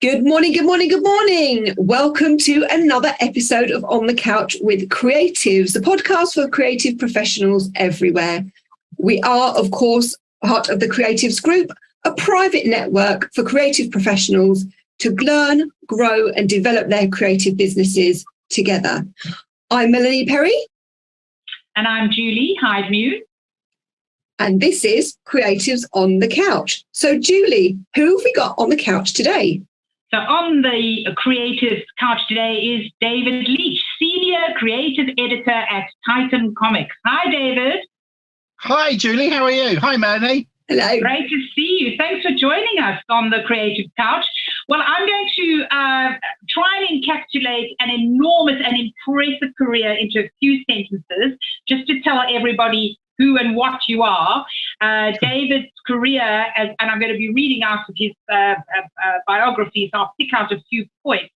Good morning, good morning, good morning. Welcome to another episode of On the Couch with Creatives, the podcast for creative professionals everywhere. We are, of course, part of the Creatives Group, a private network for creative professionals to learn, grow and develop their creative businesses together. I'm Melanie Perry. And I'm Julie Hyde-Mew. And this is Creatives on the Couch. So, Julie, who have we got on the couch today? So on the Creative Couch today is David Leach, Senior Creative Editor at Titancomics. Hi, David. Hi, Julie. How are you? Hi, Melanie. Hello. Great to see you. Thanks for joining us on the Creative Couch. Well, I'm going to try and encapsulate an enormous and impressive career into a few sentences, just to tell everybody who and what you are. David's career, and I'm going to be reading out of his biography, so I'll pick out a few points.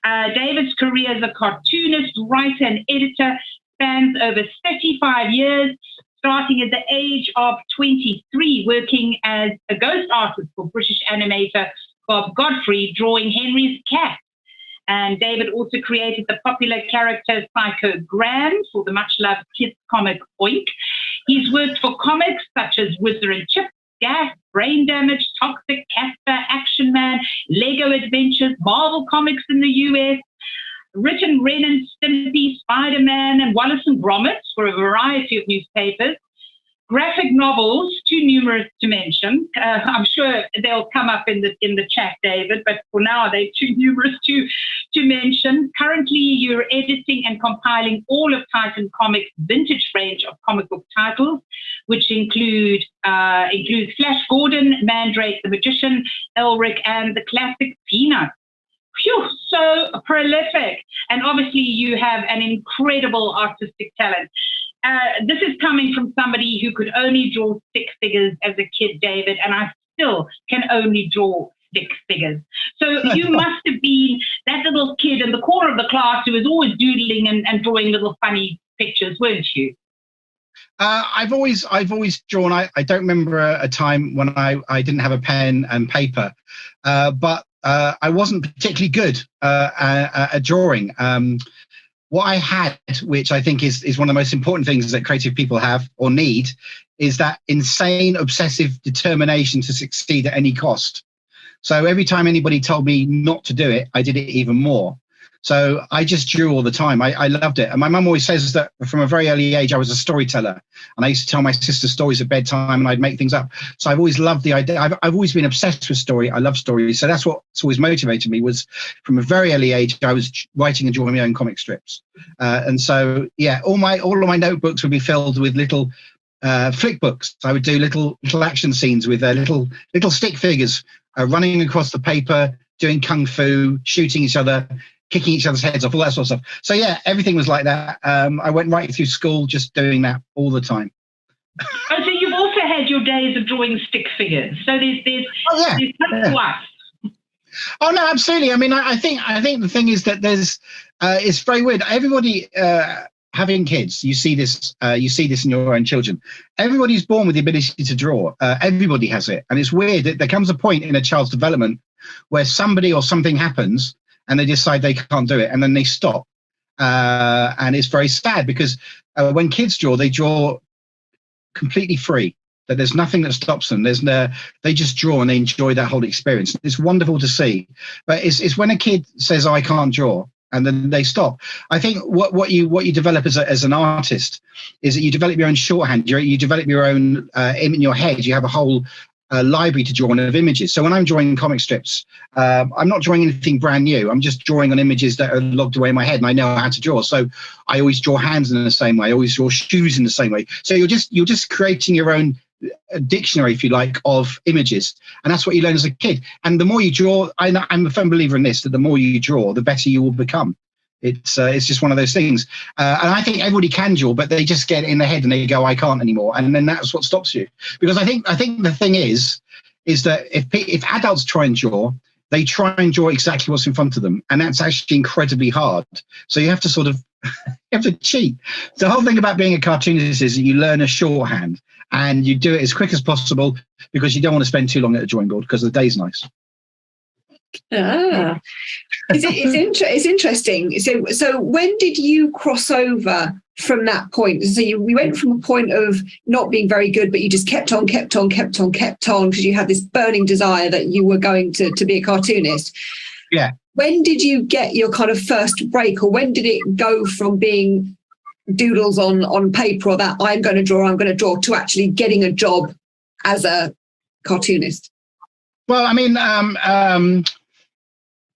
David's career as a cartoonist, writer, and editor spans over 35 years, starting at the age of 23, working as a ghost artist for British animator Bob Godfrey, drawing Henry's cat. And David also created the popular character psychogran for the much-loved kids comic Oink. He's worked for comics such as Whizzer Chips, Gas, Brain Damage, Toxic, Casper, Action Man, Lego Adventures, Marvel Comics in the US, written Ren Stimpy, Spider-Man, and Wallace and Gromit for a variety of newspapers. Graphic novels, too numerous to mention. I'm sure they'll come up in the chat, David, but for now they're too numerous to mention. Currently, you're editing and compiling all of Titan Comics' vintage range of comic book titles, which includes Flash Gordon, Mandrake the Magician, Elric, and the classic Peanuts. Phew, so prolific. And obviously, you have an incredible artistic talent. This is coming from somebody who could only draw stick figures as a kid, David, and I still can only draw stick figures. So you must have been that little kid in the corner of the class who was always doodling and drawing little funny pictures, weren't you? I've always drawn. I don't remember a time when I didn't have a pen and paper, but I wasn't particularly good at drawing. What I had, which I think is one of the most important things that creative people have or need, is that insane obsessive determination to succeed at any cost. So every time anybody told me not to do it, I did it even more. So I just drew all the time. I loved it. And my mum always says that from a very early age, I was a storyteller. And I used to tell my sister stories at bedtime and I'd make things up. So I've always loved the idea. I've always been obsessed with story. I love stories. So that's what's always motivated me, was from a very early age, I was writing and drawing my own comic strips. And so, yeah, all of my notebooks would be filled with little flick books. I would do little action scenes with little stick figures running across the paper, doing kung fu, shooting each other, kicking each other's heads off, all that sort of stuff. So yeah, everything was like that. I went right through school just doing that all the time. Oh, so you've also had your days of drawing stick figures. So there's twice. Oh no, absolutely. I mean, I think the thing is that there's it's very weird. Everybody having kids, you see this in your own children. Everybody's born with the ability to draw. Everybody has it, and it's weird that there comes a point in a child's development where somebody or something happens and they decide they can't do it, and then they stop. And it's very sad because when kids draw, they draw completely free. That there's nothing that stops them. They just draw and they enjoy that whole experience. It's wonderful to see. But it's when a kid says, "Oh, I can't draw," and then they stop. I think what you develop as an artist is that you develop your own shorthand. You develop your own in your head. You have a whole library to draw on of images. So when I'm drawing comic strips, I'm not drawing anything brand new. I'm just drawing on images that are logged away in my head, and I know how to draw. So I always draw hands in the same way. I always draw shoes in the same way. So you're just creating your own dictionary, if you like, of images, and that's what you learn as a kid. And the more you draw, I'm a firm believer in this, that the more you draw, the better you will become. It's just one of those things. And I think everybody can draw, but they just get in their head and they go, "I can't anymore," and then that's what stops you. Because I think the thing is that if adults try and draw, they try and draw exactly what's in front of them, and that's actually incredibly hard. So you have to sort of you have to cheat. The whole thing about being a cartoonist is that you learn a shorthand and you do it as quick as possible because you don't want to spend too long at the drawing board because the day's nice. It's interesting. So when did you cross over from that point? So we went from a point of not being very good, but you just kept on because you had this burning desire that you were going to be a cartoonist. Yeah. When did you get your kind of first break, or when did it go from being doodles on paper or that I'm going to draw to actually getting a job as a cartoonist? Well, I mean,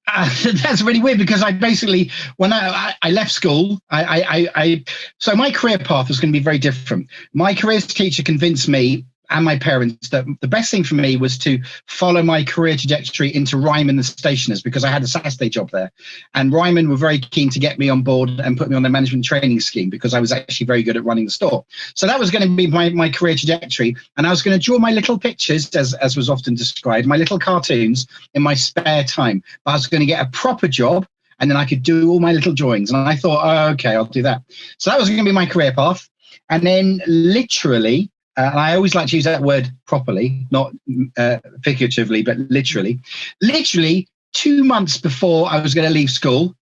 that's really weird because I basically, when I left school, so my career path was going to be very different. My careers teacher convinced me and my parents that the best thing for me was to follow my career trajectory into Ryman the Stationers, because I had a Saturday job there. And Ryman were very keen to get me on board and put me on their management training scheme because I was actually very good at running the store. So that was going to be my career trajectory. And I was going to draw my little pictures, as was often described, my little cartoons in my spare time. But I was going to get a proper job, and then I could do all my little drawings. And I thought, oh, okay, I'll do that. So that was going to be my career path. And then literally, and I always like to use that word properly, not figuratively, but literally 2 months before I was going to leave school,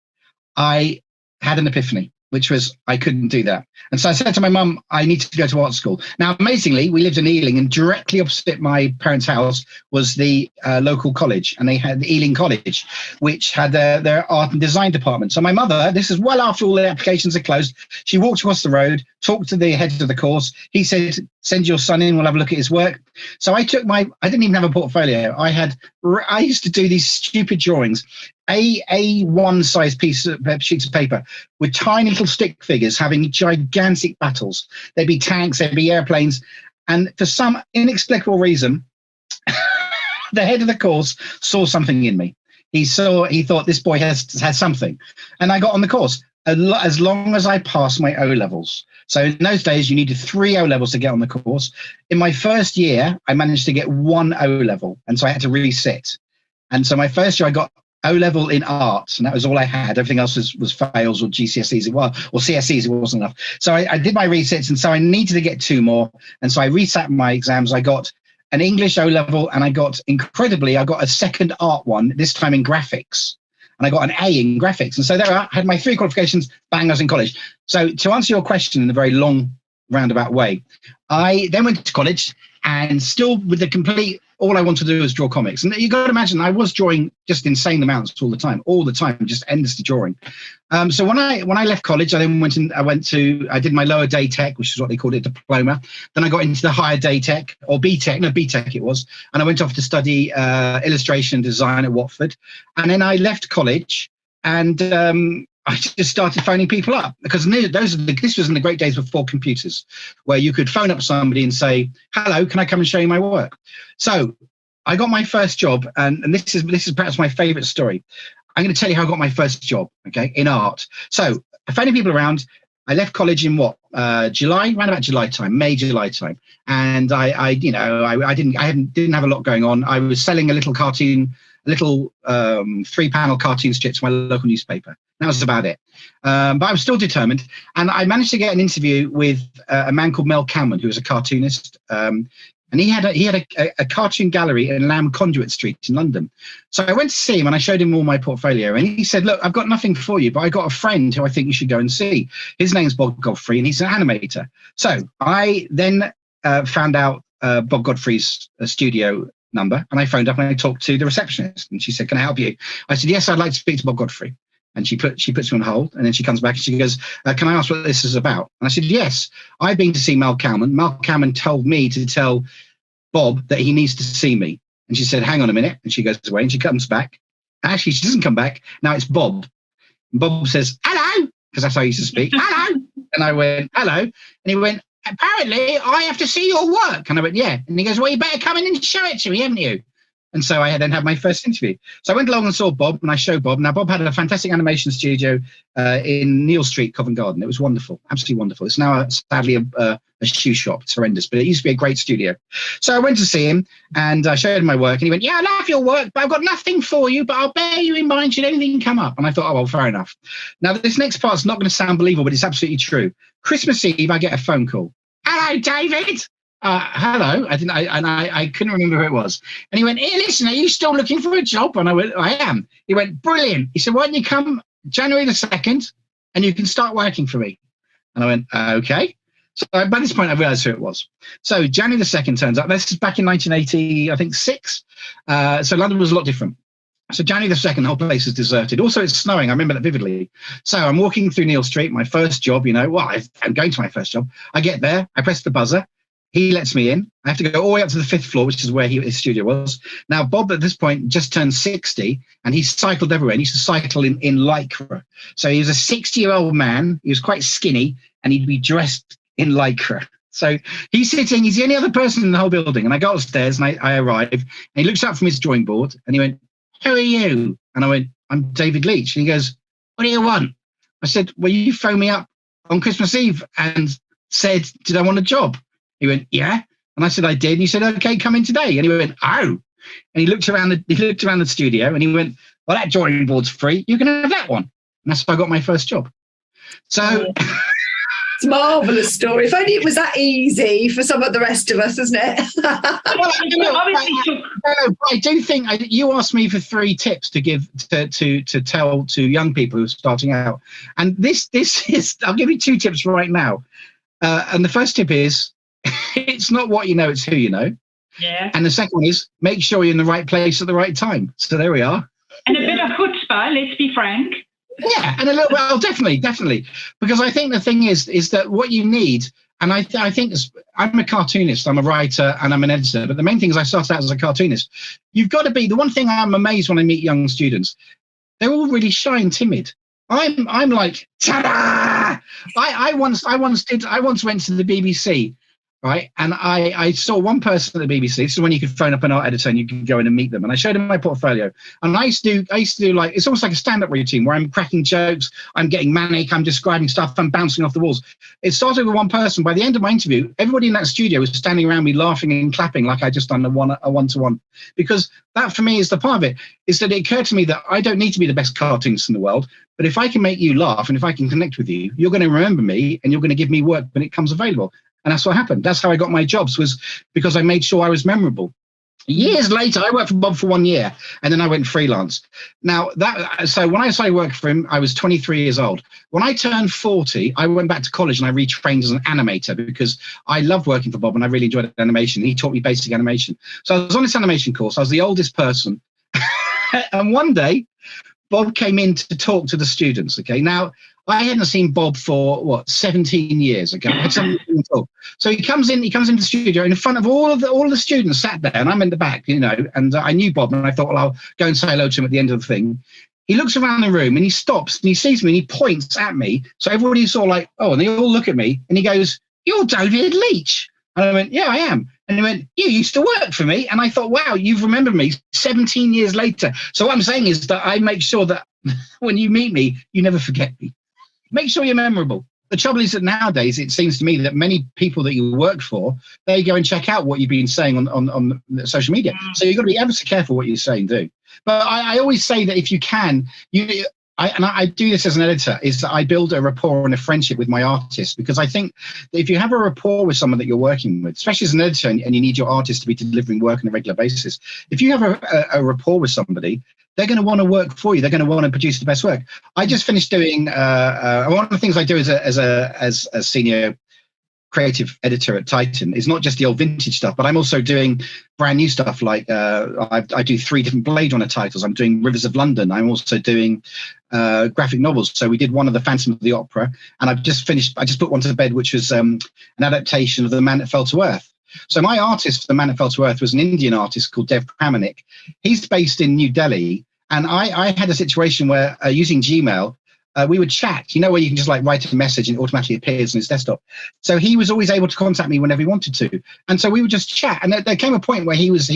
I had an epiphany, which was I couldn't do that. And so I said to my mum, I need to go to art school. Now, amazingly, we lived in Ealing, and directly opposite my parents' house was the local college, and they had the Ealing College, which had their art and design department. So my mother, this is well after all the applications are closed, she walked across the road, talked to the head of the course. He said, send your son in, we'll have a look at his work. So I took I didn't even have a portfolio. I used to do these stupid drawings, A1 size sheets of paper with tiny little stick figures having gigantic battles. There'd be tanks, there'd be airplanes. And for some inexplicable reason, the head of the course saw something in me. He thought this boy has something. And I got on the course as long as I passed my O-levels. So in those days, you needed 3 O-levels to get on the course. In my first year, I managed to get 1 O-level. And so I had to resit. And so my first year, I got O-level in art, and that was all I had. Everything else was fails or GCSEs, or CSEs. It wasn't enough. So I did my resits, and so I needed to get 2 more. And so I resat my exams. I got an English O-level, and I got a second art one, this time in graphics. And I got an A in graphics. And so there I had my 3 qualifications, bang, I was in college. So to answer your question in a very long, roundabout way, I then went to college, and still with the complete, all I wanted to do was draw comics. And you got to imagine, I was drawing just insane amounts all the time, just endlessly drawing. So when I left college, I then I did my lower day tech, which is what they called it, diploma. Then I got into the higher day tech, or BTech it was. And I went off to study illustration and design at Watford. And then I left college, and I just started phoning people up, because this was in the great days before computers, where you could phone up somebody and say, hello, can I come and show you my work? So I got my first job, and this is perhaps my favorite story. I'm going to tell you how I got my first job, okay, in art. So phoning people around. I left college in July, around about July time, May, July time. And I didn't have a lot going on. I was selling a little 3-panel cartoon strip to my local newspaper. That was about it. But I was still determined. And I managed to get an interview with a man called Mel Cowman, who was a cartoonist. And he had a cartoon gallery in Lamb Conduit Street in London. So I went to see him, and I showed him all my portfolio. And he said, look, I've got nothing for you, but I got a friend who I think you should go and see. His name's Bob Godfrey, and he's an animator. So I then found out Bob Godfrey's studio number, and I phoned up and I talked to the receptionist, and she said, can I help you? I said, yes, I'd like to speak to Bob Godfrey. And she puts me on hold, and then she comes back and she goes, can I ask what this is about? And I said, yes, I've been to see Mel Cowman. Mel Cowman told me to tell Bob that he needs to see me. And she said, hang on a minute. And she goes away, and she comes back. Actually, she doesn't come back. Now it's Bob. And Bob says, hello, because that's how he used to speak. Hello. And I went, hello. And he went, apparently I have to see your work. And I went, yeah. And he goes, well, you better come in and show it to me, haven't you? And so I then had my first interview. So I went along and saw Bob, and I showed Bob. Now, Bob had a fantastic animation studio in Neal Street, Covent Garden. It was wonderful, absolutely wonderful. It's now, sadly, a shoe shop. It's horrendous, but it used to be a great studio. So I went to see him, and I showed him my work, and he went, yeah, I love your work, but I've got nothing for you, but I'll bear you in mind should anything come up. And I thought, oh, well, fair enough. Now, this next part's not going to sound believable, but it's absolutely true. Christmas Eve, I get a phone call. Hello, David. hello. I couldn't remember who it was. And he went, hey, listen, are you still looking for a job? And I went, I am. He went, brilliant. He said, why don't you come January the 2nd and you can start working for me? And I went, okay. So by this point, I realized who it was. So January the 2nd turns up. This is back in 1980, I think, 6. So London was a lot different. So January the 2nd, the whole place is deserted. Also, it's snowing. I remember that vividly. So I'm walking through Neal Street, my first job, I'm going to my first job. I get there. I press the buzzer. He lets me in. I have to go all the way up to the 5th floor, which is where his studio was. Now, Bob, at this point, just turned 60, and he cycled everywhere. And he used to cycle in Lycra. So he was a 60-year-old man. He was quite skinny, and he'd be dressed in Lycra. So he's sitting. He's the only other person in the whole building. And I go upstairs, and I arrive. And he looks up from his drawing board, and he went, who are you? And I went, I'm David Leach. And he goes, what do you want? I said, well, you phoned me up on Christmas Eve and said, did I want a job? He went, yeah. And I said, I did. And he said, okay, come in today. And he went, oh. And he looked around the studio and he went, well, that drawing board's free. You can have that one. And that's how I got my first job. So it's a marvellous story. If only it was that easy for some of the rest of us, isn't it? I do think you asked me for 3 tips to give to tell to young people who are starting out. And this is, I'll give you 2 tips right now. And the first tip is, it's not what you know, it's who you know. Yeah. And the second one is, make sure you're in the right place at the right time. So there we are. And a bit of chutzpah, let's be frank. Yeah, and a little bit, well, definitely. Because I think the thing is that what you need, and I think I'm a cartoonist, I'm a writer, and I'm an editor, but the main thing is I started out as a cartoonist. You've got to be, the one thing I'm amazed when I meet young students, they're all really shy and timid. I'm like, ta-da! I once went to the BBC, right? And I saw one person at the BBC. This is when you could phone up an art editor and you could go in and meet them. And I showed him my portfolio. And I used to do like, it's almost like a stand-up routine where I'm cracking jokes, I'm getting manic, I'm describing stuff, I'm bouncing off the walls. It started with one person. By the end of my interview, everybody in that studio was standing around me laughing and clapping like I just done a one-to-one. Because that for me is the part of it, is that it occurred to me that I don't need to be the best cartoonist in the world, but if I can make you laugh and if I can connect with you, you're going to remember me and you're going to give me work when it comes available. And that's what happened. That's how I got my jobs, was because I made sure I was memorable. Years later, I worked for Bob for 1 year and then I went freelance. Now, so when I started working for him, I was 23 years old. When I turned 40, I went back to college and I retrained as an animator because I loved working for Bob and I really enjoyed animation. He taught me basic animation. So I was on this animation course. I was the oldest person. And one day, Bob came in to talk to the students. Okay, now I hadn't seen Bob for 17 years. Okay, I had something to talk. So he comes into the studio in front of all of the students sat there, and I'm in the back, and I knew Bob, and I thought, well, I'll go and say hello to him at the end of the thing. He looks around the room and he stops and he sees me and he points at me. So everybody's sort of like, oh, and they all look at me and he goes, "You're David Leach." And I went, "Yeah, I am." And he went, "You used to work for me." And I thought, wow, you've remembered me 17 years later. So what I'm saying is that I make sure that when you meet me, you never forget me. Make sure you're memorable. The trouble is that nowadays, it seems to me that many people that you work for, they go and check out what you've been saying on social media. So you've got to be ever so careful what you say and do. But I always say that if you can, I do this as an editor, is that I build a rapport and a friendship with my artists, because I think that if you have a rapport with someone that you're working with, especially as an editor, and you need your artist to be delivering work on a regular basis, if you have a rapport with somebody, they're going to want to work for you. They're going to want to produce the best work. I just finished doing one of the things I do as a senior creative editor at Titan is not just the old vintage stuff, but I'm also doing brand new stuff. Like I do 3 different Blade Runner titles. I'm doing Rivers of London. I'm also doing graphic novels. So we did one of the Phantom of the Opera, and I just put one to bed, which was an adaptation of The Man That Fell to Earth. So my artist for The Man That Fell to Earth was an Indian artist called Dev Pramanik. He's based in New Delhi, and I had a situation where using Gmail, we would chat, where you can just like write a message and it automatically appears on his desktop. So he was always able to contact me whenever he wanted to. And so we would just chat. And there came a point where he was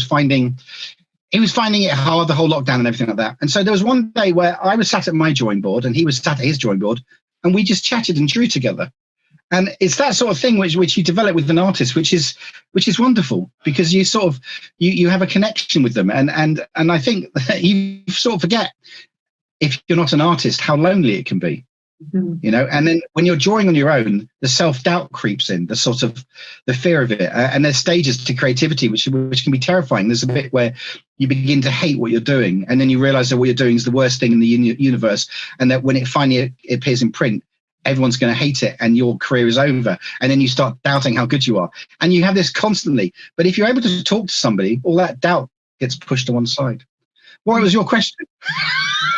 finding it hard, the whole lockdown and everything like that. And so there was one day where I was sat at my drawing board and he was sat at his drawing board, and we just chatted and drew together. And it's that sort of thing which you develop with an artist, which is wonderful, because you sort of you have a connection with them. And I think you sort of forget, if you're not an artist, how lonely it can be. You know, and then when you're drawing on your own, the self-doubt creeps in, the sort of the fear of it. And there's stages to creativity, which can be terrifying. There's a bit where you begin to hate what you're doing, and then you realize that what you're doing is the worst thing in the universe, and that when it finally appears in print, everyone's going to hate it and your career is over. And then you start doubting how good you are. And you have this constantly. But if you're able to talk to somebody, all that doubt gets pushed to one side. What was your question?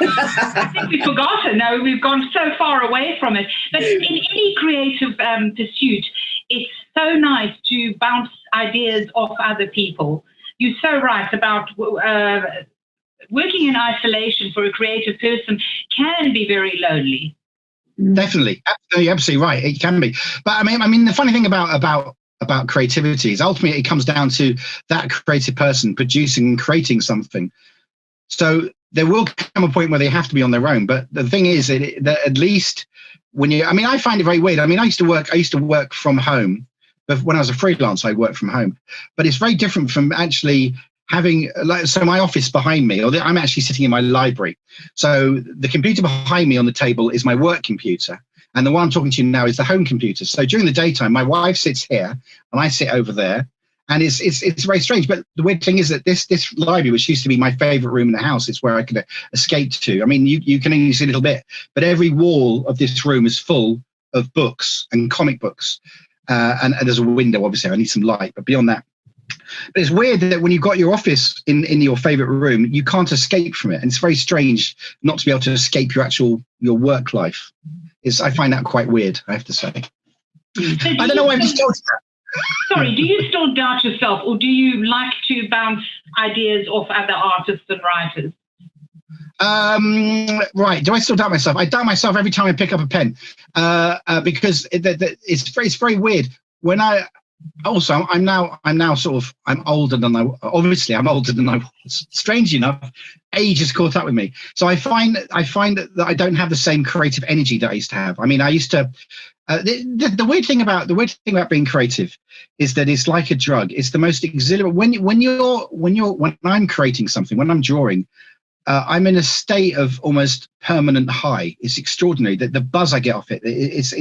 I think we've forgotten. No, we've gone so far away from it. But in any creative pursuit, it's so nice to bounce ideas off other people. You're so right about working in isolation for a creative person can be very lonely. Definitely, absolutely right. It can be. But I mean, the funny thing about creativity is ultimately it comes down to that creative person producing and creating something. So there will come a point where they have to be on their own. But the thing is that at least when I find it very weird. I mean, I used to work from home, but when I was a freelancer, I worked from home. But it's very different from actually having, so my office behind me, I'm actually sitting in my library. So the computer behind me on the table is my work computer. And the one I'm talking to you now is the home computer. So during the daytime, my wife sits here and I sit over there. And it's very strange. But the weird thing is that this library, which used to be my favorite room in the house, it's where I could escape to. I mean, you can only see a little bit, but every wall of this room is full of books and comic books. And there's a window, obviously. I need some light. But beyond that, but it's weird that when you've got your office in your favorite room, you can't escape from it. And it's very strange not to be able to escape your work life. I find that quite weird, I have to say. I don't know why I'm just talking about. Sorry, do you still doubt yourself, or do you like to bounce ideas off other artists and writers? Right. Do I still doubt myself? I doubt myself every time I pick up a pen, because it's very weird. When I'm older than I'm older than I was. Strangely enough, age has caught up with me. So I find that I don't have the same creative energy that I used to have. I mean, I used to. The weird thing about being creative is that it's like a drug. It's the most exhilarating. When I'm creating something, when I'm drawing, I'm in a state of almost permanent high. It's extraordinary. The buzz I get off it. It's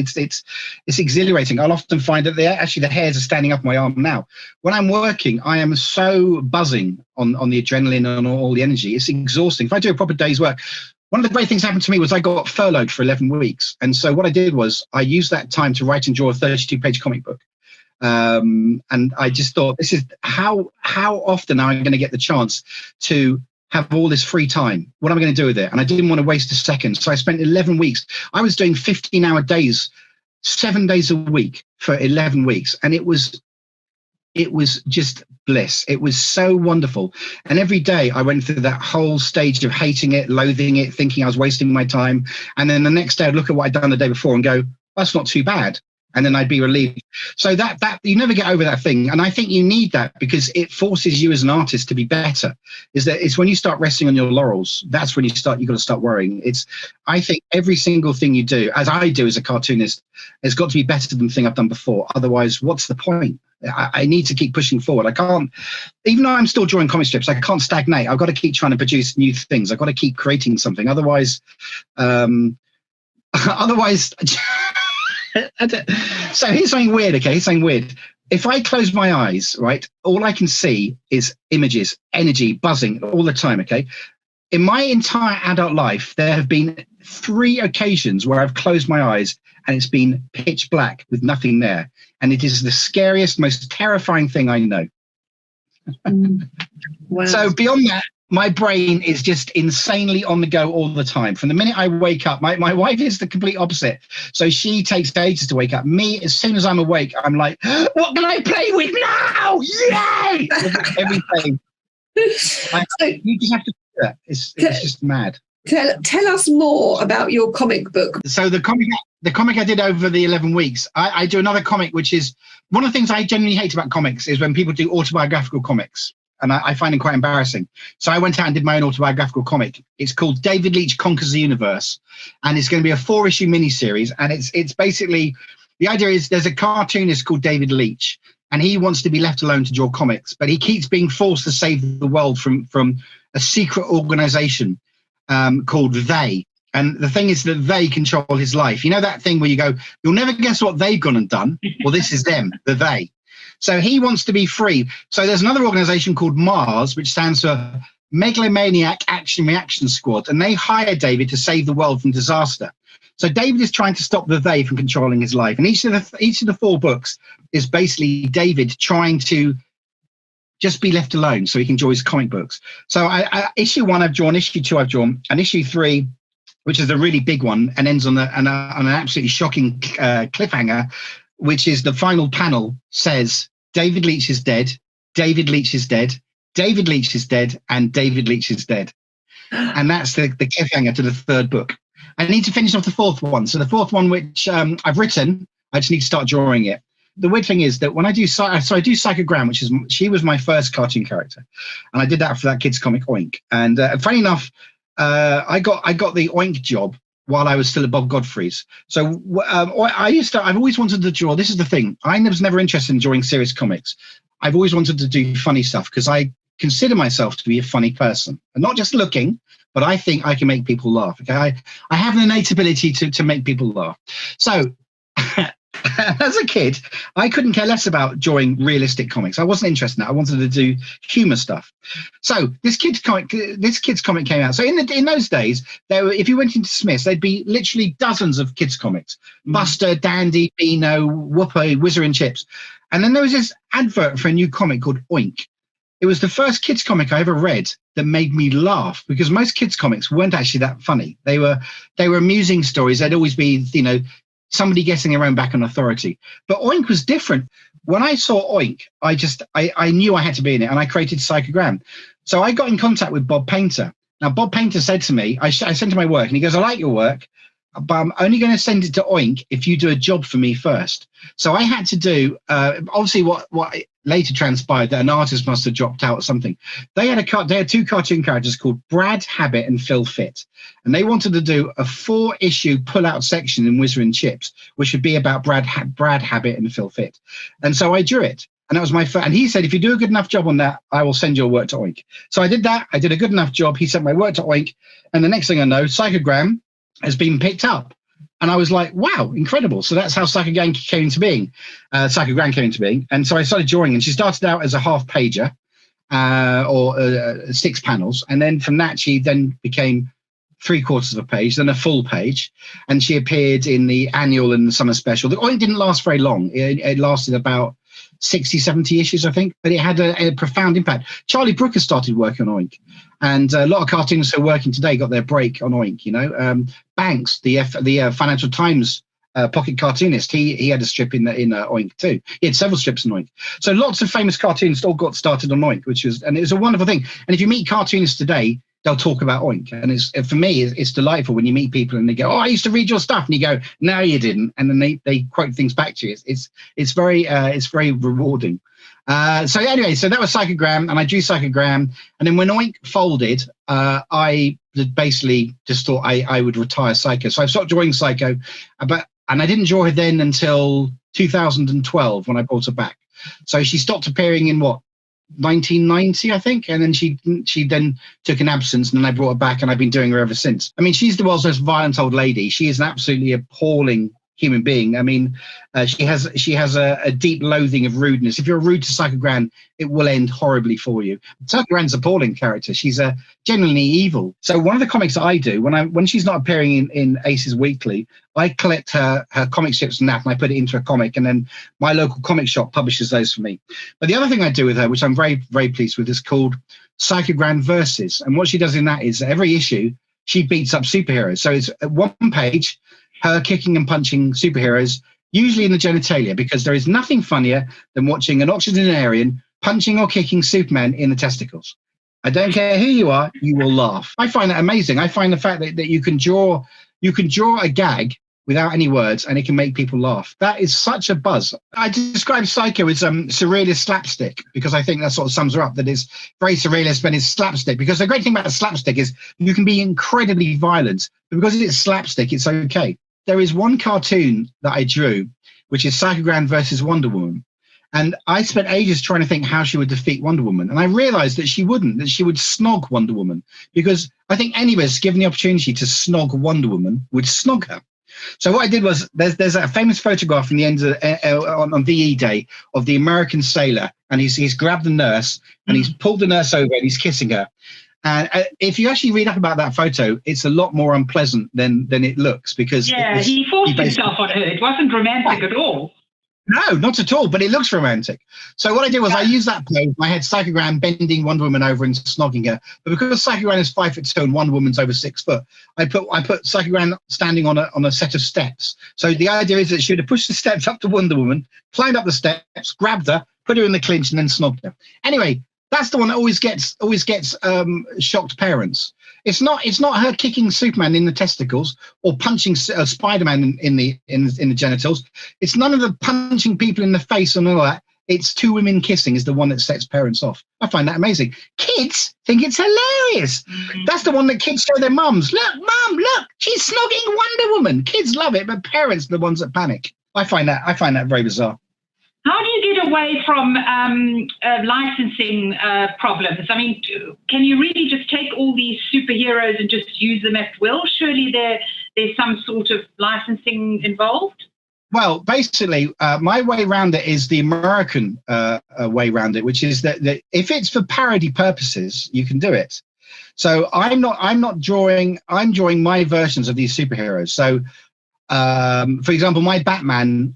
exhilarating. I'll often find that the hairs are standing up my arm now. When I'm working, I am so buzzing on the adrenaline and all the energy. It's exhausting. If I do a proper day's work. One of the great things that happened to me was I got furloughed for 11 weeks. And so what I did was I used that time to write and draw a 32-page comic book. And I just thought, this is how often am I going to get the chance to have all this free time? What am I going to do with it? And I didn't want to waste a second. So I spent 11 weeks. I was doing 15-hour days, 7 days a week for 11 weeks. And it was just bliss. It was so wonderful. And every day I went through that whole stage of hating it, loathing it, thinking I was wasting my time. And then the next day I'd look at what I'd done the day before and go, that's not too bad. And then I'd be relieved. So that you never get over that thing. And I think you need that because it forces you as an artist to be better. It's when you start resting on your laurels, that's when you've got to start worrying. I think every single thing you do, as I do as a cartoonist, has got to be better than the thing I've done before. Otherwise, what's the point? I need to keep pushing forward. I can't, even though I'm still drawing comic strips, I can't stagnate. I've got to keep trying to produce new things. I've got to keep creating something. Otherwise, So here's something weird, okay? Here's something weird. If I close my eyes, right, all I can see is images, energy, buzzing all the time, okay? In my entire adult life, there have been 3 occasions where I've closed my eyes and it's been pitch black with nothing there. And it is the scariest, most terrifying thing I know. Wow. So beyond that, my brain is just insanely on the go all the time. From the minute I wake up, my wife is the complete opposite. So she takes ages to wake up. Me, as soon as I'm awake, I'm like, what can I play with now? Yay! Everything. You just have to do that. It's just mad. Tell us more about your comic book. So the comic I did over the 11 weeks, I do another comic, which is one of the things I genuinely hate about comics is when people do autobiographical comics. And I find it quite embarrassing. So I went out and did my own autobiographical comic. It's called David Leach Conquers the Universe. And it's going to be a 4-issue miniseries. And it's basically, the idea is there's a cartoonist called David Leach. And he wants to be left alone to draw comics. But he keeps being forced to save the world from a secret organization called They. And the thing is that they control his life. You know that thing where you go, you'll never guess what they've gone and done. Well, this is them, the they. So he wants to be free. So there's another organization called Mars, which stands for Megalomaniac Action Reaction Squad, and they hire David to save the world from disaster. So David is trying to stop the they from controlling his life. And each of the 4 books is basically David trying to just be left alone so he can enjoy his comic books. So issue 1 I've drawn, issue 2 I've drawn, and issue 3, which is a really big one and ends on an absolutely shocking cliffhanger, which is the final panel says, David Leach is dead, David Leach is dead, David Leach is dead, and David Leach is dead. And that's the cliffhanger to the 3rd book. I need to finish off the 4th one. So the 4th one, which I've written, I just need to start drawing it. The weird thing is that when I do psychogran, she was my first cartoon character, and I did that for that kids comic Oink. And funny enough, I got the Oink job while I was still at Bob Godfrey's. So I've always wanted to draw. This is the thing. I was never interested in drawing serious comics. I've always wanted to do funny stuff because I consider myself to be a funny person, and not just looking, but I think I can make people laugh. Okay, I have an innate ability to make people laugh. So as a kid, I couldn't care less about drawing realistic comics. I wasn't interested in that. I wanted to do humor stuff. So this kids comic came out. So in those days, if you went into Smith's, there'd be literally dozens of kids comics: Buster, Dandy, Beano, Whooper, Whizzer and Chips. And then there was this advert for a new comic called Oink. It was the first kids comic I ever read that made me laugh, because most kids comics weren't actually that funny. They were amusing stories. They'd always be, somebody getting their own back on authority. But Oink was different. When I saw Oink, I knew I had to be in it, and I created psychogran. So I got in contact with Bob Painter. Now, Bob Painter said to me, I sent him my work, and he goes, I like your work, but I'm only going to send it to Oink if you do a job for me first. So I had to do, obviously what later transpired, that an artist must have dropped out or something. They had 2 cartoon characters called Brad, Habit, and Phil Fit. And they wanted to do a 4-issue pull-out section in Whizzer Chips, which would be about Brad, Habit, and Phil Fit. And so I drew it. And that was my first. And he said, if you do a good enough job on that, I will send your work to Oink. So I did that. I did a good enough job. He sent my work to Oink. And the next thing I know, psychogran has been picked up. And I was like, wow, incredible. So that's how psychogran came into being. And so I started drawing, and she started out as a half pager or 6 panels. And then from that, she then became 3/4 of a page, then a full page. And she appeared in the annual and the summer special. The Oink didn't last very long. It lasted about 60, 70 issues, I think, but it had a profound impact. Charlie Brooker started working on Oink, and a lot of cartoonists who are working today got their break on Oink. Banks, the Financial Times pocket cartoonist, he had a strip in Oink too. He had several strips in Oink. So lots of famous cartoonists all got started on Oink, and it was a wonderful thing. And if you meet cartoonists today, they'll talk about Oink. And for me, it's delightful when you meet people and they go, oh, I used to read your stuff. And you go, no, you didn't. And then they quote things back to you. It's very rewarding. So anyway, so that was psychogran, and I drew psychogran. And then when Oink folded, I basically just thought I would retire Psycho. So I stopped drawing Psycho, and I didn't draw her then until 2012 when I brought her back. So she stopped appearing in 1990, I think, and then she then took an absence, and then I brought her back, and I've been doing her ever since. I mean, she's the world's most violent old lady. She is an absolutely appalling human being. I mean, she has a deep loathing of rudeness. If you're rude to psychogran, it will end horribly for you. Psychogran's an appalling character. She's genuinely evil. So one of the comics that I do when she's not appearing in Aces Weekly, I collect her comic strips and that, and I put it into a comic, and then my local comic shop publishes those for me. But the other thing I do with her, which I'm very, very pleased with, is called Psychogran Versus. And what she does in that is every issue she beats up superheroes. So it's one page, her kicking and punching superheroes, usually in the genitalia, because there is nothing funnier than watching an octogenarian punching or kicking Superman in the testicles. I don't care who you are, you will laugh. I find that amazing. I find the fact that you can draw a gag without any words, and it can make people laugh. That is such a buzz. I describe Psycho as surrealist slapstick, because I think that sort of sums her up, that it's very surrealist, but it's slapstick. Because the great thing about slapstick is you can be incredibly violent, but because it's slapstick, it's okay. There is one cartoon that I drew, which is Psychogran versus Wonder Woman. And I spent ages trying to think how she would defeat Wonder Woman. And I realized that she wouldn't, that she would snog Wonder Woman, because I think any of us given the opportunity to snog Wonder Woman would snog her. So what I did was, there's a famous photograph in the end of, on VE Day of the American sailor, and he's grabbed the nurse and he's pulled the nurse over and he's kissing her. And if you actually read up about that photo, it's a lot more unpleasant than it looks, because he forced himself on her. It wasn't romantic at all. No, not at all, but it looks romantic. So what I did was I used that pose. I had psychogran bending Wonder Woman over and snogging her. But because psychogran is 5'2" and Wonder Woman's over 6 foot, I put psychogran standing on a set of steps. So the idea is that she would have pushed the steps up to Wonder Woman, climbed up the steps, grabbed her, put her in the clinch, and then snogged her. Anyway, that's the one that always gets shocked parents. It's not her kicking Superman in the testicles or punching Spider-Man in the genitals. It's none of the punching people in the face and all that. It's two women kissing is the one that sets parents off. I find that amazing. Kids think it's hilarious. That's the one that kids show their mums. Look, Mum, look, she's snogging Wonder Woman. Kids love it, but parents are the ones that panic. I find that very bizarre. How do you get away from licensing problems? I mean, can you really just take all these superheroes and just use them at will? Surely there's some sort of licensing involved? Well, basically, my way around it is the American way around it, which is that if it's for parody purposes, you can do it. So I'm drawing my versions of these superheroes. So for example, my Batman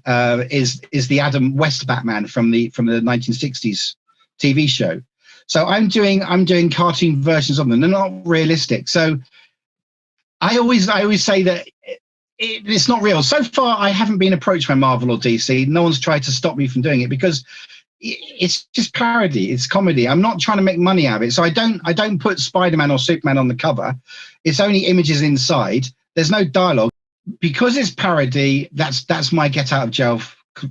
is the Adam West Batman from the 1960s TV show. So I'm doing cartoon versions of them. They're not realistic. So I always say that it's not real. So far, I haven't been approached by Marvel or DC. No one's tried to stop me from doing it, because it's just parody. It's comedy. I'm not trying to make money out of it. So I don't put Spider-Man or Superman on the cover. It's only images inside. There's no dialogue. Because it's parody, that's my get out of jail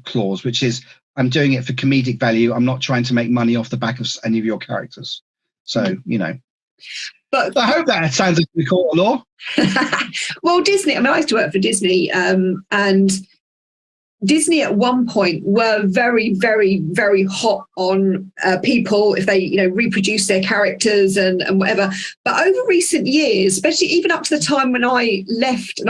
clause, which is I'm doing it for comedic value. I'm not trying to make money off the back of any of your characters. So, But I hope that sounds like the court of law. Well, Disney, I used to work for Disney, and Disney at one point were very, very, very hot on people if they, reproduce their characters and whatever. But over recent years, especially even up to the time when I left,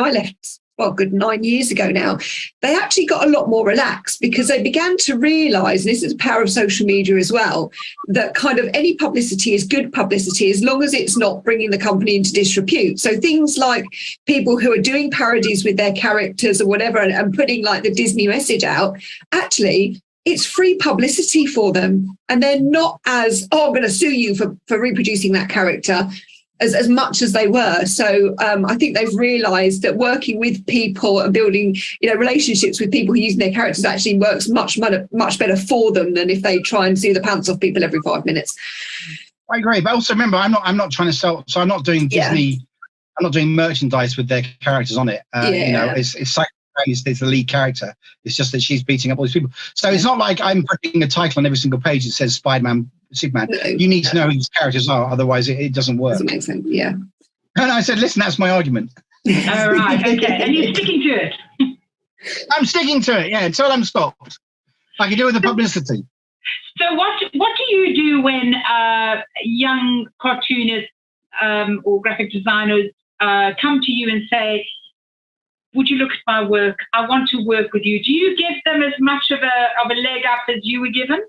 well, good 9 years ago now, they actually got a lot more relaxed, because they began to realise, and this is the power of social media as well, that kind of any publicity is good publicity as long as it's not bringing the company into disrepute. So things like people who are doing parodies with their characters or whatever and putting like the Disney message out, actually, it's free publicity for them. And they're not as, I'm going to sue you for reproducing that character, as much as they were. So I think they've realised that working with people and building, relationships with people who are using their characters actually works much better for them than if they try and sue the pants off people every 5 minutes. I agree, but also remember, I'm not trying to sell. So I'm not doing Disney. I'm not doing merchandise with their characters on it. It's like is the lead character. It's just that she's beating up all these people. So it's not like I'm putting a title on every single page that says Spider-Man, Superman. No, you need to know who these characters are, otherwise it doesn't work. Doesn't make sense. Yeah. And I said, listen, that's my argument. All right. Okay. And you're sticking to it. I'm sticking to it. Yeah, until I'm stopped. Like you do with the publicity. So what do you do when young cartoonists or graphic designers come to you and say, would you look at my work? I want to work with you. Do you give them as much of a leg up as you were given?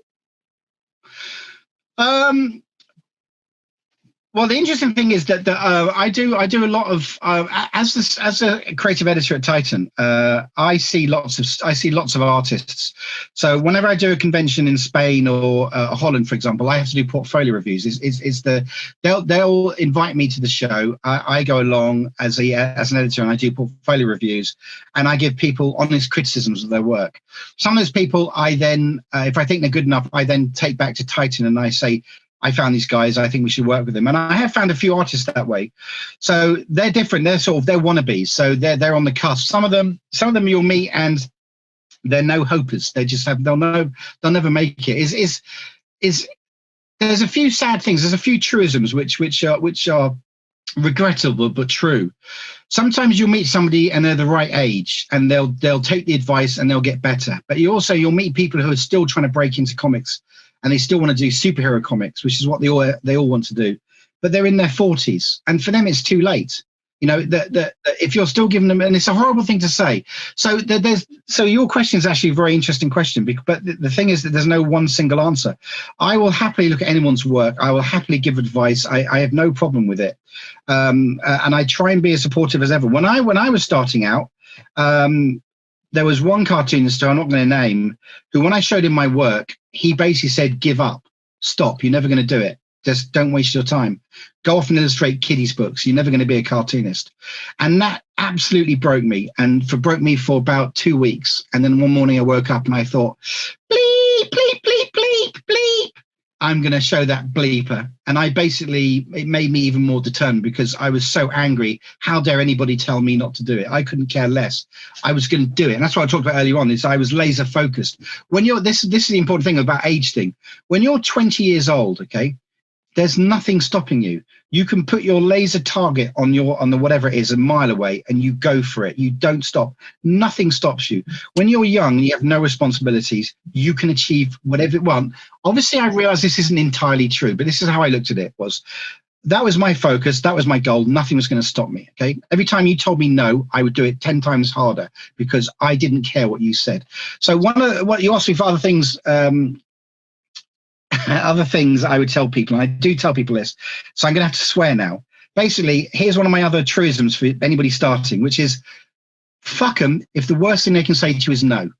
Well, the interesting thing is that I do a lot of as a creative editor at Titan. I see lots of artists. So whenever I do a convention in Spain or Holland, for example, I have to do portfolio reviews. They'll invite me to the show. I go along as an editor and I do portfolio reviews, and I give people honest criticisms of their work. Some of those people I then, if I think they're good enough, I then take back to Titan and I say, I found these guys, I think we should work with them. And I have found a few artists that way. So they're different. They're wannabes. So they're on the cusp. Some of them you'll meet and they're no hopers. They'll never make it. There's a few sad things. There's a few truisms which are regrettable but true. Sometimes you'll meet somebody and they're the right age and they'll take the advice and they'll get better. But you'll meet people who are still trying to break into comics and they still want to do superhero comics, which is what they all want to do. But they're in their 40s, and for them it's too late. You know, that if you're still giving them, and it's a horrible thing to say. So your question is actually a very interesting question, but the thing is that there's no one single answer. I will happily look at anyone's work. I will happily give advice. I have no problem with it. And I try and be as supportive as ever. When I was starting out, there was one cartoonist who I'm not going to name, who when I showed him my work, he basically said, give up, stop, you're never going to do it. Just don't waste your time. Go off and illustrate kiddies books. You're never going to be a cartoonist. And that absolutely broke me, and broke me for about 2 weeks. And then one morning I woke up and I thought, bleep, bleep, bleep, bleep, bleep. I'm going to show that bleeper. And it made me even more determined, because I was so angry. How dare anybody tell me not to do it? I couldn't care less. I was going to do it. And that's what I talked about earlier on, is I was laser focused. When this is the important thing about age thing. When you're 20 years old, okay, there's nothing stopping you. You can put your laser target on the whatever it is, a mile away, and you go for it. You don't stop. Nothing stops you. When you're young, you have no responsibilities. You can achieve whatever you want. Obviously, I realize this isn't entirely true, but this is how I looked at it. That was my focus. That was my goal. Nothing was going to stop me. Okay. Every time you told me no, I would do it 10 times harder, because I didn't care what you said. So what you asked me for other things, other things I would tell people, and I do tell people this, so I'm going to have to swear now. Basically, here's one of my other truisms for anybody starting, which is, fuck them if the worst thing they can say to you is no.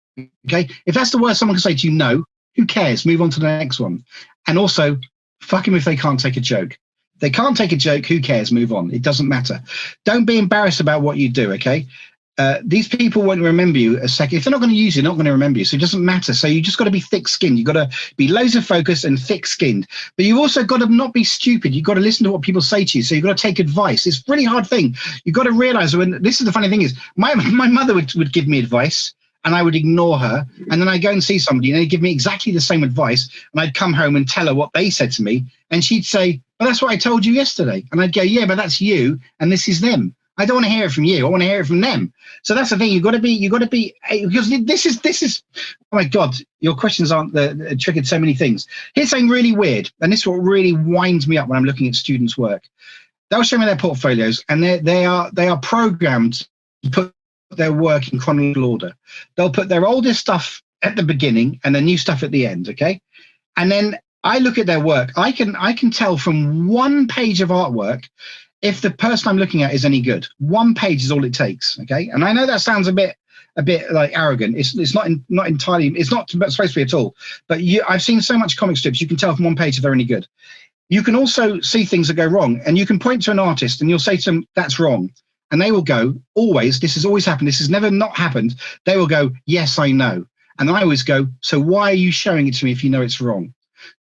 Okay? If that's the worst someone can say to you, no, who cares? Move on to the next one. And also, fuck them if they can't take a joke. If they can't take a joke, who cares? Move on. It doesn't matter. Don't be embarrassed about what you do, okay? These people won't remember you a second. If they're not going to use you, they're not going to remember you. So it doesn't matter. So you just got to be thick-skinned. You've got to be laser focused and thick-skinned. But you've also got to not be stupid. You've got to listen to what people say to you. So you've got to take advice. It's a really hard thing. You've got to realize, this is the funny thing is, my mother would give me advice and I would ignore her. And then I'd go and see somebody and they'd give me exactly the same advice. And I'd come home and tell her what they said to me. And she'd say, well, that's what I told you yesterday. And I'd go, yeah, but that's you. And this is them. I don't want to hear it from you. I want to hear it from them. So that's the thing. You've got to be, because this is, oh my God, your questions aren't triggered so many things. Here's something really weird. And this is what really winds me up when I'm looking at students' work. They'll show me their portfolios and they are programmed to put their work in chronological order. They'll put their oldest stuff at the beginning and the new stuff at the end. Okay. And then I look at their work. I can tell from one page of artwork if the person I'm looking at is any good. One page is all it takes, okay? And I know that sounds a bit like arrogant. It's not entirely. It's not supposed to be at all. But I've seen so much comic strips. You can tell from one page if they're any good. You can also see things that go wrong, and you can point to an artist and you'll say to them, "That's wrong," and they will go, "Always. This has always happened. This has never not happened." They will go, "Yes, I know," and I always go, "So why are you showing it to me if you know it's wrong?"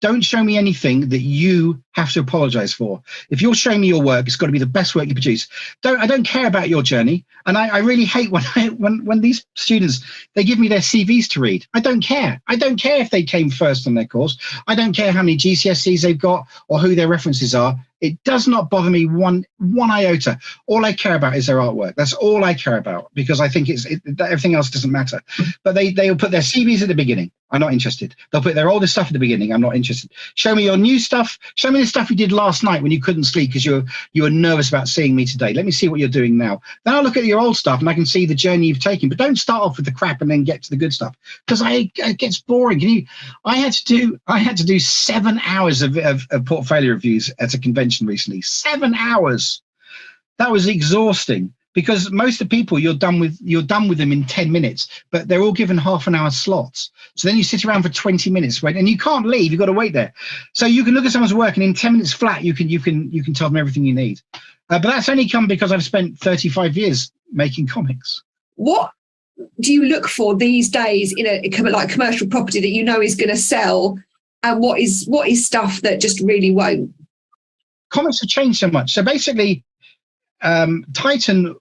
Don't show me anything that you have to apologize for. If you're showing me your work, it's got to be the best work you produce. I don't care about your journey. And I really hate when these students, they give me their CVs to read. I don't care. I don't care if they came first on their course. I don't care how many GCSEs they've got or who their references are. It does not bother me one iota. All I care about is their artwork. That's all I care about, because I think everything else doesn't matter. But they'll put their CVs at the beginning. I'm not interested. They'll put their oldest stuff at the beginning. I'm not interested. Show me your new stuff. Show me the stuff you did last night when you couldn't sleep because you were nervous about seeing me today. Let me see what you're doing now. Then I'll look at your old stuff and I can see the journey you've taken. But don't start off with the crap and then get to the good stuff, because it gets boring. I had to do 7 hours of portfolio reviews at a convention recently. 7 hours. That was exhausting, because most of the people you're done with them in 10 minutes, but they're all given half an hour slots. So then you sit around for 20 minutes wait, and you can't leave. You've got to wait there. So you can look at someone's work and in 10 minutes flat, you can tell them everything you need. But that's only come because I've spent 35 years making comics. What do you look for these days in a commercial property that you know is going to sell, and what is stuff that just really won't? Comics have changed so much. So basically, Titan,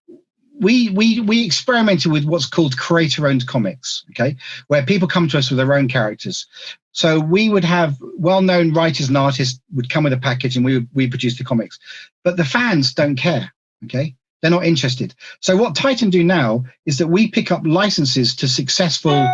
we experimented with what's called creator-owned comics, okay, where people come to us with their own characters. So we would have well-known writers and artists would come with a package, and we produce the comics. But the fans don't care, okay? They're not interested. So what Titan do now is that we pick up licenses to successful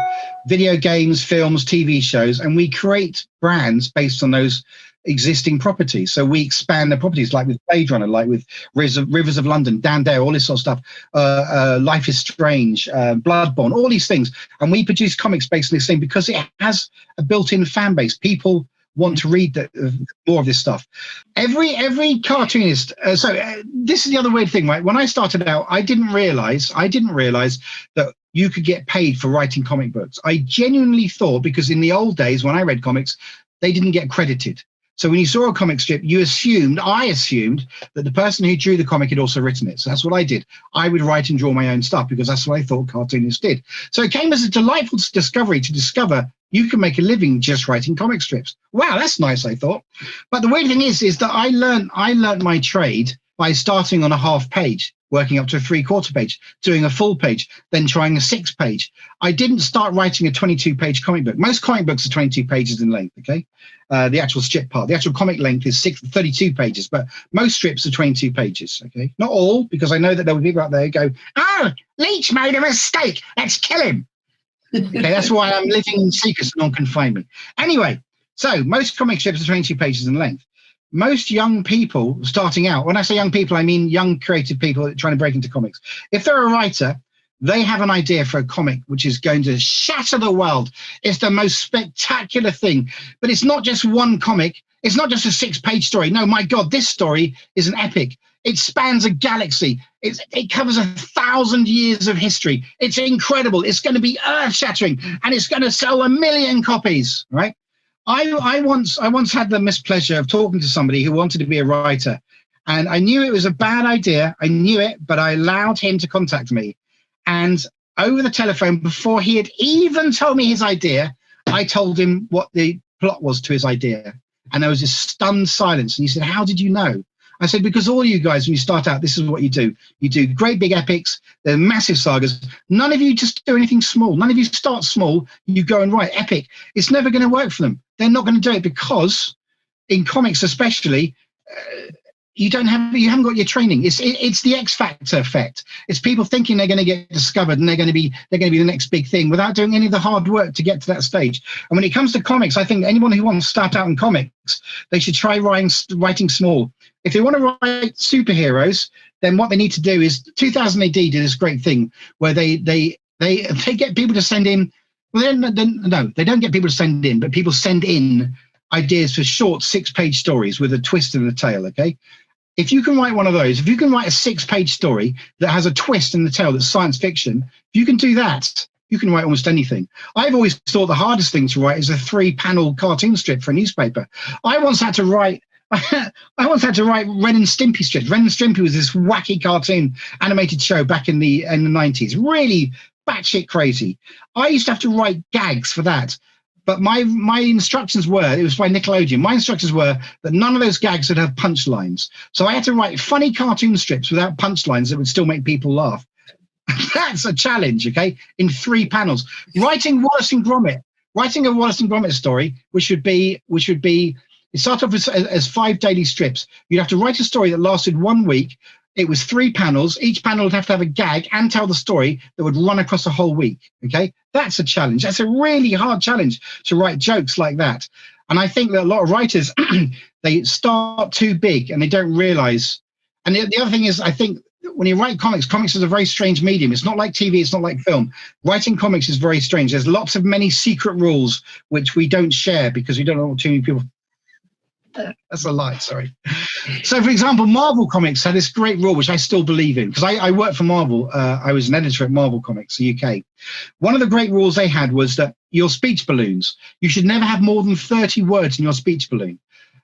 video games, films, TV shows, and we create brands based on those existing properties. So we expand the properties, like with Blade Runner, like with Rivers of London, Dan Dare, all this sort of stuff, Life is Strange, Bloodborne, all these things. And we produce comics based on this thing because it has a built-in fan base. People want to read more of this stuff. Every cartoonist. This is the other weird thing, right? When I started out, I didn't realize that you could get paid for writing comic books. I genuinely thought, because in the old days when I read comics, they didn't get credited. So when you saw a comic strip, I assumed that the person who drew the comic had also written it. So that's what I did. I would write and draw my own stuff because that's what I thought cartoonists did. So it came as a delightful discovery to discover you can make a living just writing comic strips. Wow, that's nice, I thought. But the weird thing is that I learned my trade by starting on a half page, working up to a 3/4 page, doing a full page, then trying a 6 page. I didn't start writing a 22-page comic book. Most comic books are 22 pages in length, okay? The actual strip part. The actual comic length is 32 pages, but most strips are 22 pages, okay? Not all, because I know that there will be people out there who go, oh, Leach made a mistake, let's kill him. Okay, that's why I'm living in secret, no one can find me. Anyway, so most comic strips are 22 pages in length. Most young people starting out, when I say young people, I mean young creative people trying to break into comics. If they're a writer, they have an idea for a comic which is going to shatter the world. It's the most spectacular thing. But it's not just one comic. It's not just a 6-page story. No, my God, this story is an epic. It spans a galaxy. It covers 1,000 years of history. It's incredible. It's going to be earth-shattering, and it's going to sell 1 million copies, right? I once had the mispleasure of talking to somebody who wanted to be a writer, and I knew it was a bad idea. I knew it, but I allowed him to contact me. And over the telephone, before he had even told me his idea, I told him what the plot was to his idea. And there was this stunned silence. And he said, how did you know? I said, because all you guys, when you start out, this is what you do. You do great big epics, they're massive sagas. None of you just do anything small. None of you start small. You go and write epic. It's never going to work for them. They're not going to do it because in comics especially, you haven't got your training. It's the X Factor effect. It's people thinking they're going to get discovered and they're going to be the next big thing without doing any of the hard work to get to that stage. And when it comes to comics, I think anyone who wants to start out in comics, they should try writing small. If they want to write superheroes, then what they need to do is 2000 AD did this great thing where they get people to send in. Well, no, they don't get people to send in, but people send in ideas for short 6-page stories with a twist in the tail, okay? If you can write one of those, if you can write a 6-page story that has a twist in the tail that's science fiction, if you can do that, you can write almost anything. I've always thought the hardest thing to write is a 3-panel cartoon strip for a newspaper. I once had to write Ren and Stimpy strips. Ren and Stimpy was this wacky cartoon animated show back in the 90s, really batshit crazy. I used to have to write gags for that. But my instructions were, it was by Nickelodeon, my instructions were that none of those gags would have punchlines. So I had to write funny cartoon strips without punchlines that would still make people laugh. That's a challenge, okay? In 3 panels. Writing a Wallace and Gromit story, which would be it started off as 5 daily strips. You'd have to write a story that lasted 1 week. It was 3 panels. Each panel would have to have a gag and tell the story that would run across a whole week. Okay, that's a challenge. That's a really hard challenge to write jokes like that. And I think that a lot of writers, they start too big and they don't realize. And the other thing is, I think when you write comics is a very strange medium. It's not like TV. It's not like film. Writing comics is very strange. There's many secret rules which we don't share because we don't know too many people. That's a lie, sorry. So, for example, Marvel Comics had this great rule, which I still believe in, because I worked for Marvel. I was an editor at Marvel Comics, UK. One of the great rules they had was that your speech balloons, you should never have more than 30 words in your speech balloon.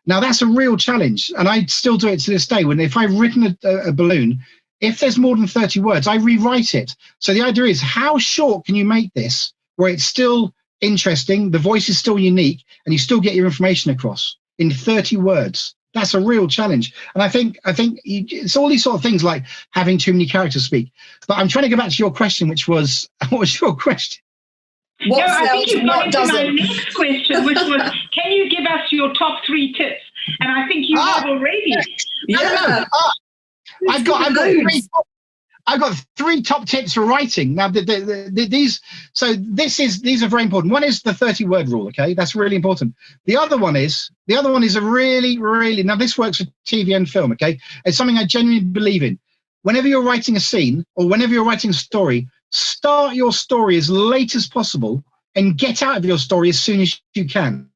Now, that's a real challenge, and I still do it to this day. If I've written a balloon, if there's more than 30 words, I rewrite it. So the idea is, how short can you make this where it's still interesting, the voice is still unique, and you still get your information across in 30 words? That's a real challenge. And I think it's all these sort of things like having too many characters speak. But I'm trying to go back to your question, which was, what was your question? No, I think you've gone what into my doesn't? next question, which was, can you give us your top 3 tips? And I think you have already. Yeah. I've got 3 top tips for writing. Now, these are very important. One is the 30-word rule. Okay, that's really important. The other one is a really, really, now this works for TV and film. Okay, it's something I genuinely believe in. Whenever you're writing a scene or whenever you're writing a story, start your story as late as possible and get out of your story as soon as you can.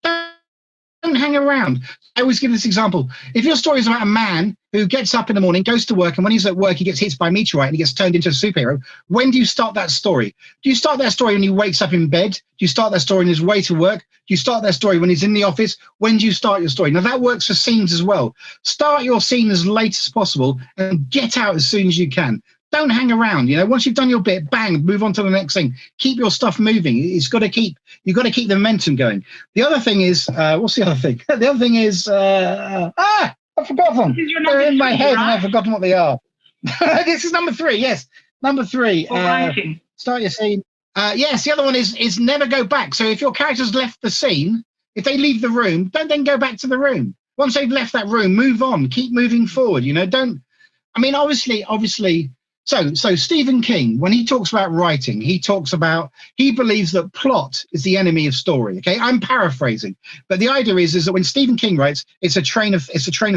Don't hang around. I always give this example. If your story is about a man who gets up in the morning, goes to work, and when he's at work, he gets hit by a meteorite and he gets turned into a superhero, when do you start that story? Do you start that story when he wakes up in bed? Do you start that story on his way to work? Do you start that story when he's in the office? When do you start your story? Now, that works for scenes as well. Start your scene as late as possible and get out as soon as you can. Don't hang around. Once you've done your bit, bang, move on to the next thing. Keep your stuff moving. You've got to keep the momentum going. The other thing is, what's the other thing? The other thing is, I've forgotten. They're in my head, right? And I've forgotten what they are. This is number 3. Yes, number 3. Start your scene. Yes, the other one is never go back. So if your character's left the scene, if they leave the room, don't then go back to the room. Once they've left that room, move on. Keep moving forward. Obviously. So Stephen King, when he talks about writing, he believes that plot is the enemy of story. Okay, I'm paraphrasing, but the idea is that when Stephen King writes, it's a train of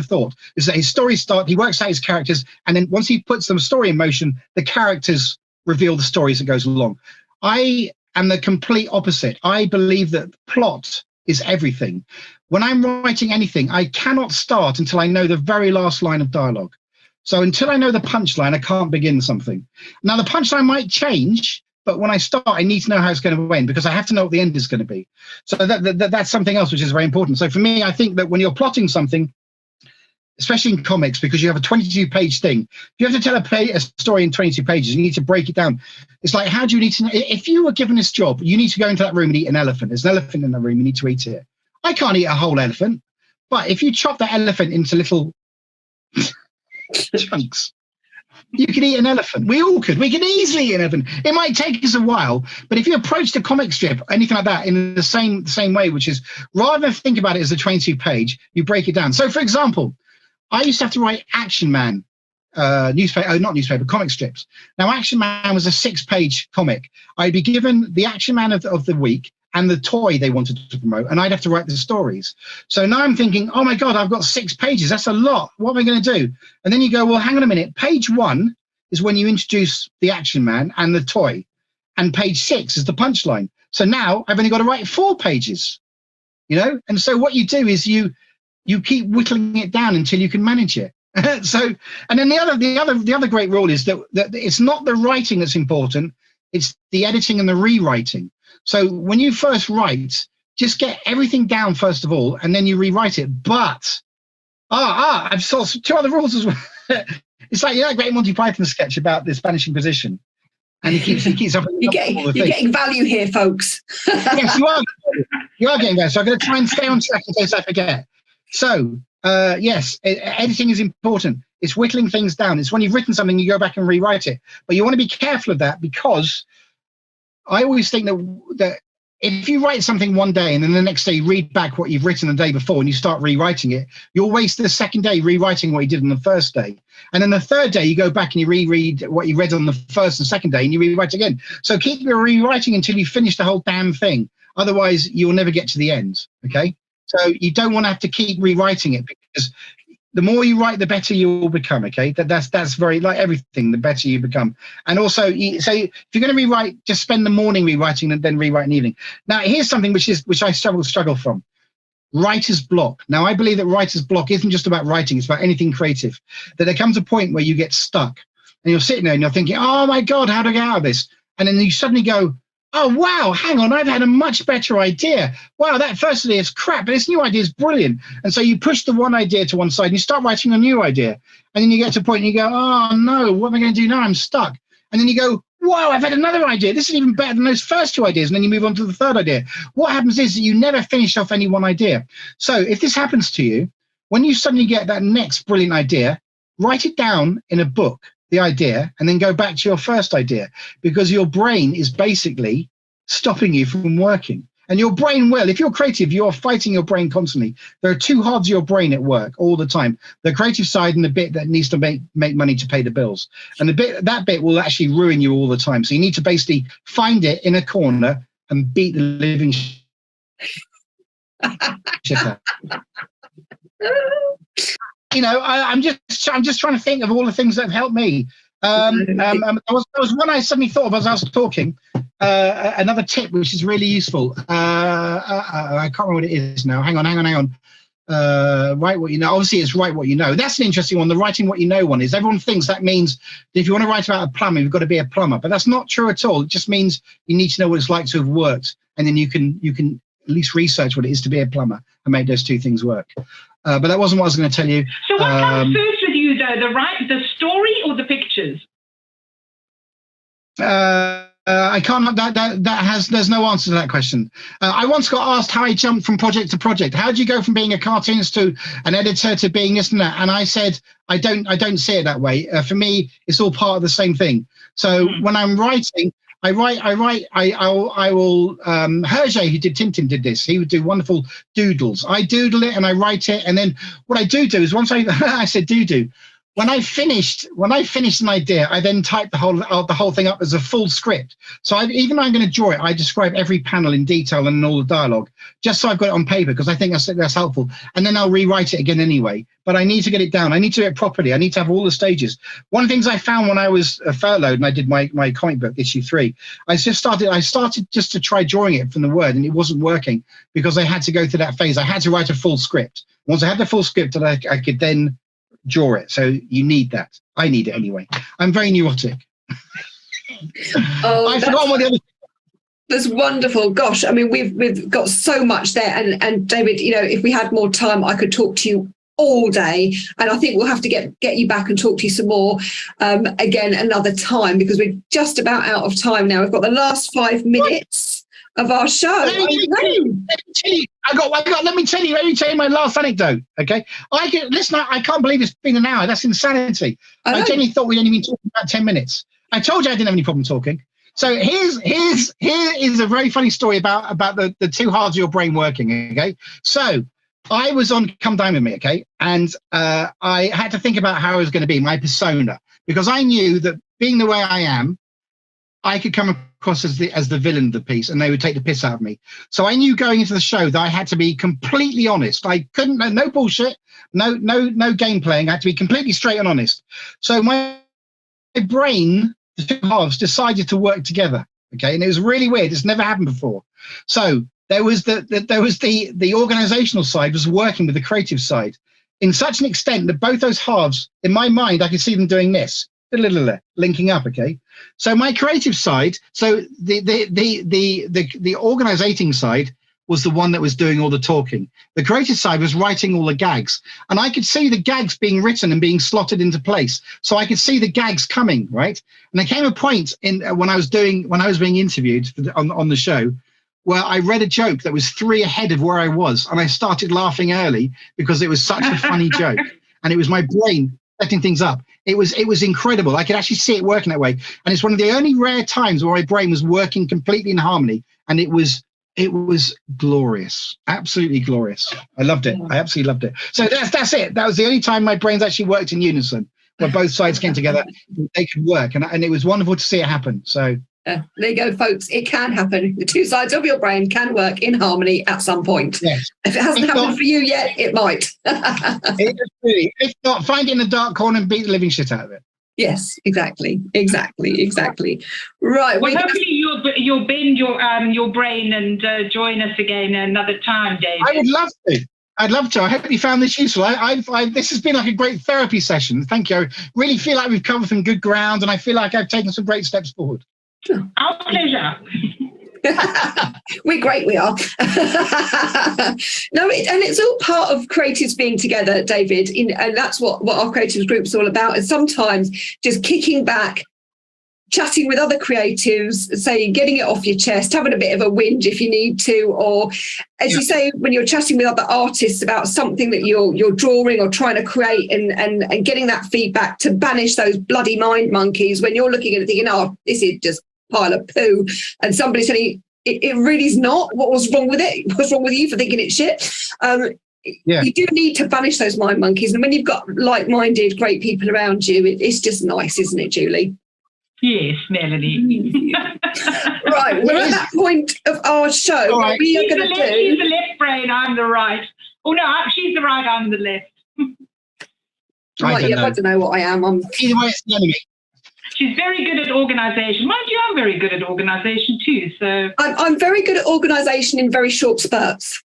thought. Is that his stories start, he works out his characters, and then once he puts the story in motion, the characters reveal the stories that goes along. I am the complete opposite. I believe that plot is everything. When I'm writing anything, I cannot start until I know the very last line of dialogue. So until I know the punchline, I can't begin something. Now, the punchline might change, but when I start, I need to know how it's going to end because I have to know what the end is going to be. So that's something else which is very important. So for me, I think that when you're plotting something, especially in comics, because you have a 22-page thing, if you have to tell a story in 22 pages, you need to break it down. It's like, how do you need to know? If you were given this job, you need to go into that room and eat an elephant. There's an elephant in the room. You need to eat it. I can't eat a whole elephant. But if you chop that elephant into little chunks, you could eat an elephant. We all could. We could easily eat an elephant. It might take us a while, but if you approach the comic strip, anything like that, in the same way, which is rather than think about it as a 22-page, you break it down. So, for example, I used to have to write Action Man comic strips. Now, Action Man was a 6-page comic. I'd be given the Action Man of the week and the toy they wanted to promote, and I'd have to write the stories. So now I'm thinking, oh my God, I've got 6 pages. That's a lot. What am I going to do? And then you go, well, hang on a minute. Page 1 is when you introduce the Action Man and the toy, and page 6 is the punchline. So now I've only got to write 4 pages, And so what you do is you keep whittling it down until you can manage it. So, and then the other great rule is that it's not the writing that's important; it's the editing and the rewriting. So when you first write, just get everything down first of all, and then you rewrite it. But I've saw 2 other rules as well. It's like that great Monty Python sketch about the Spanish Inquisition, and he keeps up. You're getting value here, folks. Yes, you are getting value. So I'm going to try and stay on track in case I forget. So yes, editing is important. It's whittling things down. It's when you've written something, you go back and rewrite it. But you want to be careful of that, because I always think that if you write something one day and then the next day you read back what you've written the day before and you start rewriting it, you'll waste the second day rewriting what you did on the first day. And then the third day you go back and you reread what you read on the first and second day and you rewrite again. So keep your rewriting until you finish the whole damn thing. Otherwise, you'll never get to the end. Okay? So you don't want to have to keep rewriting it, because the more you write, the better you will become. Okay, that's very, like everything, the better you become. And also, so if you're going to rewrite, just spend the morning rewriting and then rewrite in the evening. Now, here's something which I struggle from: writer's block. Now, I believe that writer's block isn't just about writing; it's about anything creative. That there comes a point where you get stuck, and you're sitting there and you're thinking, "Oh my God, how do I get out of this?" And then you suddenly go, oh, wow, hang on, I've had a much better idea. Wow, that first idea is crap, but this new idea is brilliant. And so you push the one idea to one side and you start writing a new idea. And then you get to a point and you go, oh, no, what am I going to do now? I'm stuck. And then you go, wow, I've had another idea. This is even better than those first 2 ideas. And then you move on to the third idea. What happens is that you never finish off any one idea. So if this happens to you, when you suddenly get that next brilliant idea, write it down in a book, the idea, and then go back to your first idea, because your brain is basically stopping you from working. And your brain will. If you're creative, you are fighting your brain constantly. There are two halves of your brain at work all the time: the creative side and the bit that needs to make money to pay the bills. And that bit will actually ruin you all the time. So you need to basically find it in a corner and beat the living shit out. You know, I'm just trying to think of all the things that have helped me. There was one I suddenly thought of as I was talking. Another tip which is really useful. I can't remember what it is now. Hang on. Write what you know. Obviously, it's write what you know. That's an interesting one. The writing what you know one is, everyone thinks that means that if you want to write about a plumber, you've got to be a plumber. But that's not true at all. It just means you need to know what it's like to have worked, and then you can at least research what it is to be a plumber and make those two things work. But that wasn't what I was going to tell you. So what comes first with you, though, the story or the pictures? I can't. There's no answer to that question. I once got asked how I jumped from project to project. How do you go from being a cartoonist to an editor to being this and that? And I said, I don't see it that way. For me, it's all part of the same thing. So when I'm writing, I will. Hergé, who did Tintin, did this. He would do wonderful doodles. I doodle it and I write it, and then what I do is once I said do. When I finished an idea, I then typed the whole thing up as a full script. So even though I'm going to draw it, I describe every panel in detail and all the dialogue, just so I've got it on paper, because I think that's helpful. And then I'll rewrite it again anyway. But I need to get it down. I need to do it properly. I need to have all the stages. One of the things I found when I was furloughed and I did my comic book issue 3, I started just to try drawing it from the Word, and it wasn't working because I had to go through that phase. I had to write a full script. Once I had the full script, I could then draw it. So you need that. I need it anyway. I'm very neurotic. I forgot what the other. That's wonderful. Gosh, I mean, we've got so much there. And David, you know, if we had more time, I could talk to you all day. And I think we'll have to get you back and talk to you some more again another time, because we're just about out of time now. We've got the last 5 minutes of our show. Let me tell you my last anecdote. Okay, I can't believe it's been an hour. That's insanity. I genuinely thought we'd only been talking about 10 minutes. I told you I didn't have any problem talking. So here is a very funny story about the two halves of your brain working. Okay, so I was on Come Dine With Me. Okay, and I had to think about how I was going to be, my persona, because I knew that being the way I am, I could come across as the villain of the piece, and they would take the piss out of me. So I knew going into the show that I had to be completely honest. I couldn't, no bullshit, no game playing. I had to be completely straight and honest. So my brain, the two halves, decided to work together. Okay, and it was really weird. It's never happened before. So there was the organizational side was working with the creative side in such an extent that both those halves, in my mind, I could see them doing this. Linking up. Okay, so my creative side, so the organizing side was the one that was doing all the talking. The creative side was writing all the gags, and I could see the gags being written and being slotted into place. So I could see the gags coming, right? And there came a point when I was being interviewed on the show where I read a joke that was 3 ahead of where I was, and I started laughing early because it was such a funny joke, and it was my brain setting things up. It was incredible. I could actually see it working that way. And it's one of the only rare times where my brain was working completely in harmony. And it was glorious. Absolutely glorious. I loved it. I absolutely loved it. So that's it. That was the only time my brains actually worked in unison, where both sides came together, they could work. And it was wonderful to see it happen. So there you go, folks. It can happen. The two sides of your brain can work in harmony at some point. Yes. If it hasn't happened for you yet, it might. If not, find it in the dark corner and beat the living shit out of it. Yes, exactly. Right. Well, hopefully you'll bend your brain and join us again another time, David. I would love to. I'd love to. I hope you found this useful. This has been like a great therapy session. Thank you. I really feel like we've covered some good ground, and I feel like I've taken some great steps forward. Our pleasure. We're great, we are. No, and it's all part of creatives being together, David, and that's what our creatives group's all about. And sometimes just kicking back, chatting with other creatives, saying, getting it off your chest, having a bit of a whinge if you need to, or as you say, when you're chatting with other artists about something that you're drawing or trying to create, and getting that feedback to banish those bloody mind monkeys when you're looking at it thinking, oh, this is just pile of poo, and somebody's telling you, it really is not. What was wrong with it? What's wrong with you for thinking it's shit? You do need to banish those mind monkeys. And when you've got like-minded, great people around you, it's just nice, isn't it, Julie? Yes, Melanie. Right, we're at that point of our show. Right. We are going to do... She's the left brain, I'm the right. Oh, no, she's the right, I'm the left. I don't know what I am. Either way, it's the enemy. She's very good at organisation. Mind you, I'm very good at organisation too. So I'm very good at organisation in very short spurts.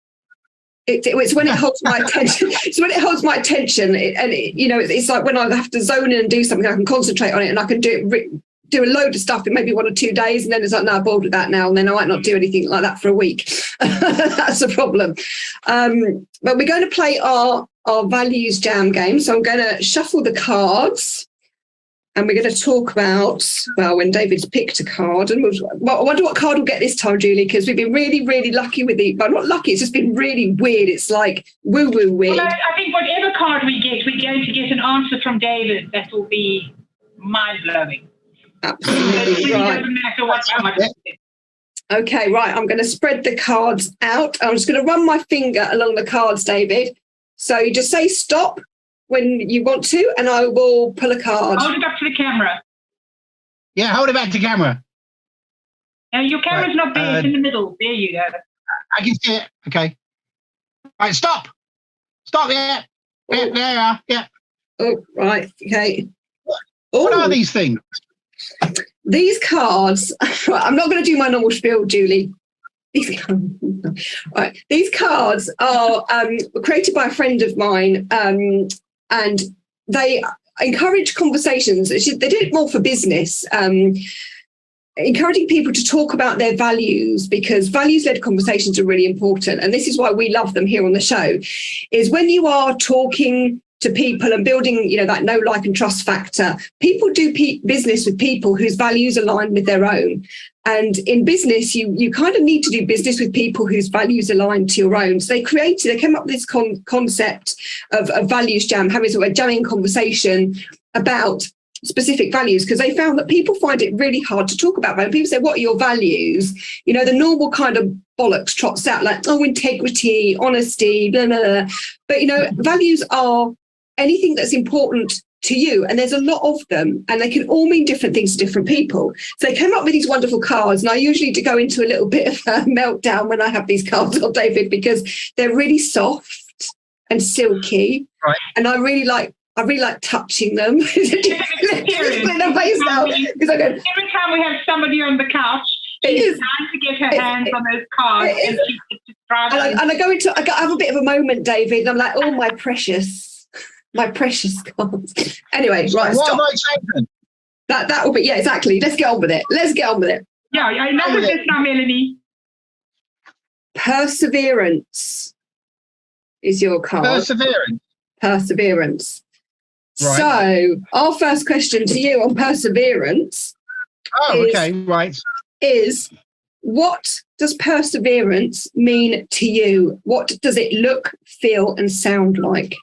It's when it holds my attention. It's when it holds my attention, it's like when I have to zone in and do something, I can concentrate on it, and I can do a load of stuff in maybe 1 or 2 days, and then it's like, no, I'm bored with that now, and then I might not do anything like that for a week. That's a problem. But we're going to play our values jam game. So I'm going to shuffle the cards. And we're going to talk about, when David's picked a card. And I wonder what card we'll get this time, Julie, because we've been really, really lucky with it. But not lucky, it's just been really weird. It's like woo-woo weird. Well, I think whatever card we get, we're going to get an answer from David that will be mind-blowing. Absolutely right. It doesn't matter what much. Okay, right. I'm going to spread the cards out. I'm just going to run my finger along the cards, David. So you just say stop when you want to, and I will pull a card. Hold it up to the camera. Yeah, hold it back to camera. Your camera's not there, it's in the middle. There you go. I can see it. Okay. All right, stop. Stop there. There you are. Yeah. Oh, right. Okay. What are these things? These cards, I'm not going to do my normal spiel, Julie. These cards are created by a friend of mine, and they encourage conversations. They do it more for business, encouraging people to talk about their values, because values-led conversations are really important. And this is why we love them here on the show, is when you are talking to people and building, that know, like, and trust factor, people do business with people whose values align with their own. And in business, you kind of need to do business with people whose values align to your own. So they came up with this concept of values jam, having sort of a jamming conversation about specific values, because they found that people find it really hard to talk about. When people say, what are your values? The normal kind of bollocks trots out like, integrity, honesty, blah, blah, blah. But, values are anything that's important to you, and there's a lot of them, and they can all mean different things to different people. So they came up with these wonderful cards, and I usually do go into a little bit of a meltdown when I have these cards on, David, because they're really soft and silky, right. And I really like touching them. Every time we have somebody on the couch, she's trying to get her hands on those cards, and she's just driving. And I have a bit of a moment, David, and I'm like, oh, my precious cards. Anyway, right, what stop. am I taking? That will be, yeah, exactly. Let's get on with it. Yeah, I know this now, Melanie. Perseverance is your card. Perseverance. Right. So our first question to you on perseverance is, what does perseverance mean to you? What does it look, feel, and sound like?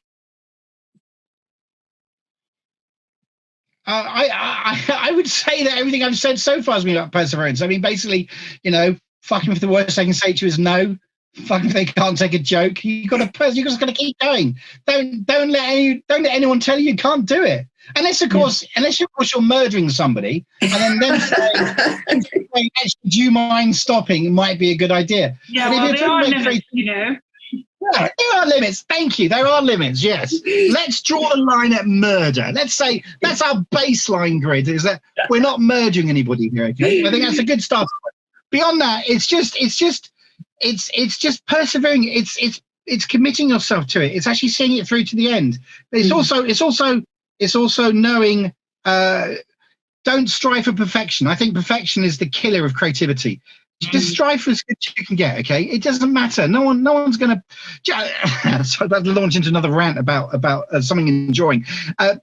I would say that everything I've said so far has been about perseverance. I mean, basically, fuck them if the worst they can say to you is no. Fuck if they can't take a joke. You got to keep going. Don't let anyone tell you can't do it. Unless of course you're murdering somebody, and then saying, do you mind stopping? It might be a good idea. Yeah, well, there are limits, Yeah, there are limits. Thank you. There are limits. Yes. Let's draw the line at murder. Let's say that's our baseline grid, is that we're not murdering anybody here. Okay. I think that's a good start. Beyond that, it's just persevering. It's committing yourself to it. It's actually seeing it through to the end. But it's also knowing. Don't strive for perfection. I think perfection is the killer of creativity. Just strive for as good as you can get, okay? It doesn't matter. No one's going to... So I'd launch into another rant about something enjoying.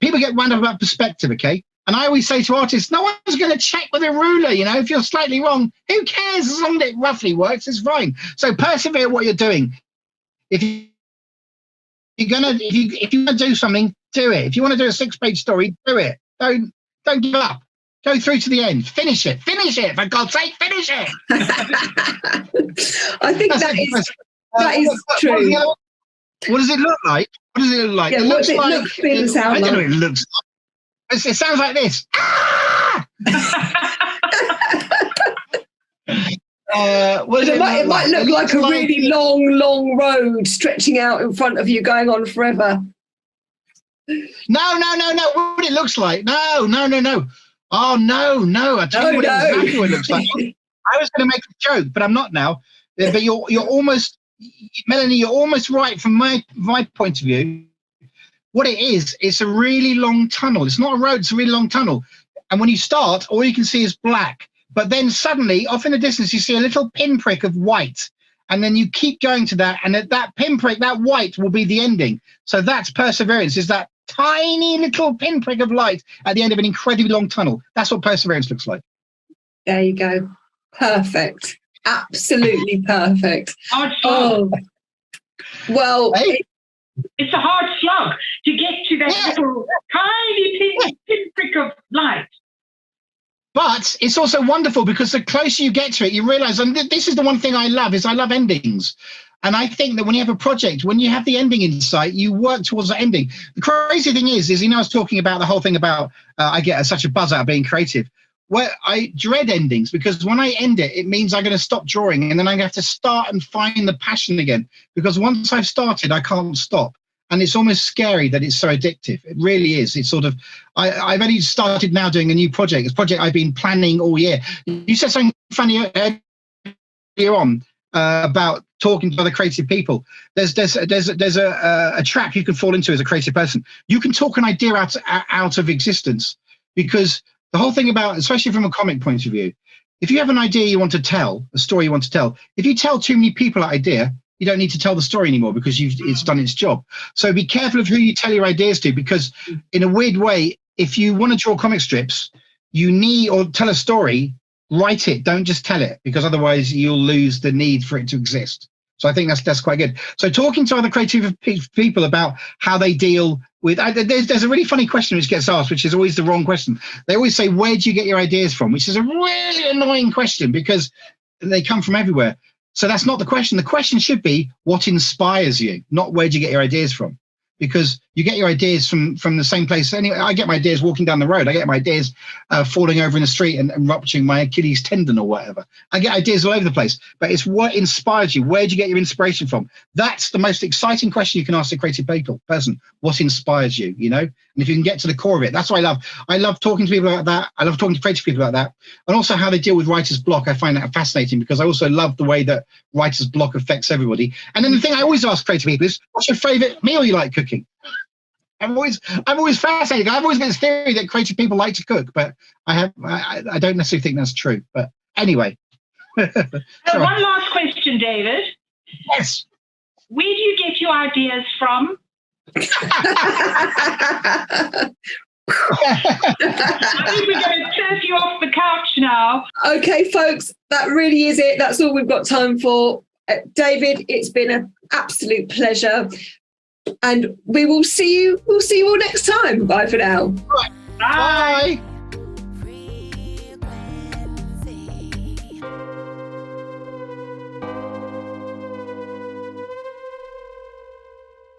People get wound up about perspective, okay? And I always say to artists, no one's going to check with a ruler, If you're slightly wrong, who cares? As long as it roughly works, it's fine. So persevere what you're doing. If you want to do something, do it. If you want to do a 6-page story, do it. Don't give up. Go through to the end. Finish it. For God's sake, finish it. I think that is true. What does it look like? Yeah, it looks like. I don't know what it looks like. It sounds like this. It might look like a really long road stretching out in front of you, going on forever. No. What it looks like? No. Oh no! I tell you exactly what it looks like. I was going to make a joke, but I'm not now. But you're almost, Melanie. You're almost right from my point of view. What it is, it's a really long tunnel. It's not a road. It's a really long tunnel. And when you start, all you can see is black. But then suddenly, off in the distance, you see a little pinprick of white. And then you keep going to that. And that pinprick, that white, will be the ending. So that's perseverance, is that tiny little pinprick of light at the end of an incredibly long tunnel. That's what perseverance looks like. There you go. Perfect. Absolutely perfect. Oh, well... Hey. It's a hard slog to get to that little tiny pinprick of light. But it's also wonderful because the closer you get to it, you realize, and this is the one thing I love, is I love endings. And I think that when you have a project, when you have the ending in sight, you work towards the ending. The crazy thing is I was talking about the whole thing about I get such a buzz out of being creative. Well, I dread endings because when I end it, it means I'm going to stop drawing and then I'm going to have to start and find the passion again. Because once I've started, I can't stop. And it's almost scary that it's so addictive. It really is. It's sort of, I've only started now doing a new project. It's a project I've been planning all year. You said something funny earlier on about talking to other creative people. There's a trap you can fall into as a creative person. You can talk an idea out of existence, because the whole thing about, especially from a comic point of view, if you have an idea you want to tell, a story you want to tell, if you tell too many people that idea, you don't need to tell the story anymore because it's done its job. So be careful of who you tell your ideas to, because in a weird way, if you want to draw comic strips, you need, or tell a story, write it. Don't just tell it, because otherwise you'll lose the need for it to exist. So I think that's quite good. So talking to other creative people about how they deal with, there's a really funny question which gets asked, which is always the wrong question. They always say, where do you get your ideas from? Which is a really annoying question because they come from everywhere. So that's not the question. The question should be, what inspires you, not where do you get your ideas from? Because you get your ideas from the same place. Anyway, I get my ideas walking down the road. I get my ideas falling over in the street and rupturing my Achilles tendon or whatever. I get ideas all over the place. But it's what inspires you. Where do you get your inspiration from? That's the most exciting question you can ask a creative person. What inspires you, you know? And if you can get to the core of it, that's what I love. I love talking to people about that. I love talking to creative people about that. And also how they deal with writer's block. I find that fascinating because I also love the way that writer's block affects everybody. And then the thing I always ask creative people is, what's your favorite meal you like cooking? I'm always fascinated. I've always got this theory that creative people like to cook, but I don't necessarily think that's true. But anyway. One last question, David. Yes. Where do you get your ideas from? I think we're going to turf you off the couch now. Okay, folks, that really is it. That's all we've got time for. David, it's been an absolute pleasure. And we will see you. We'll see you all next time. Bye for now. Bye.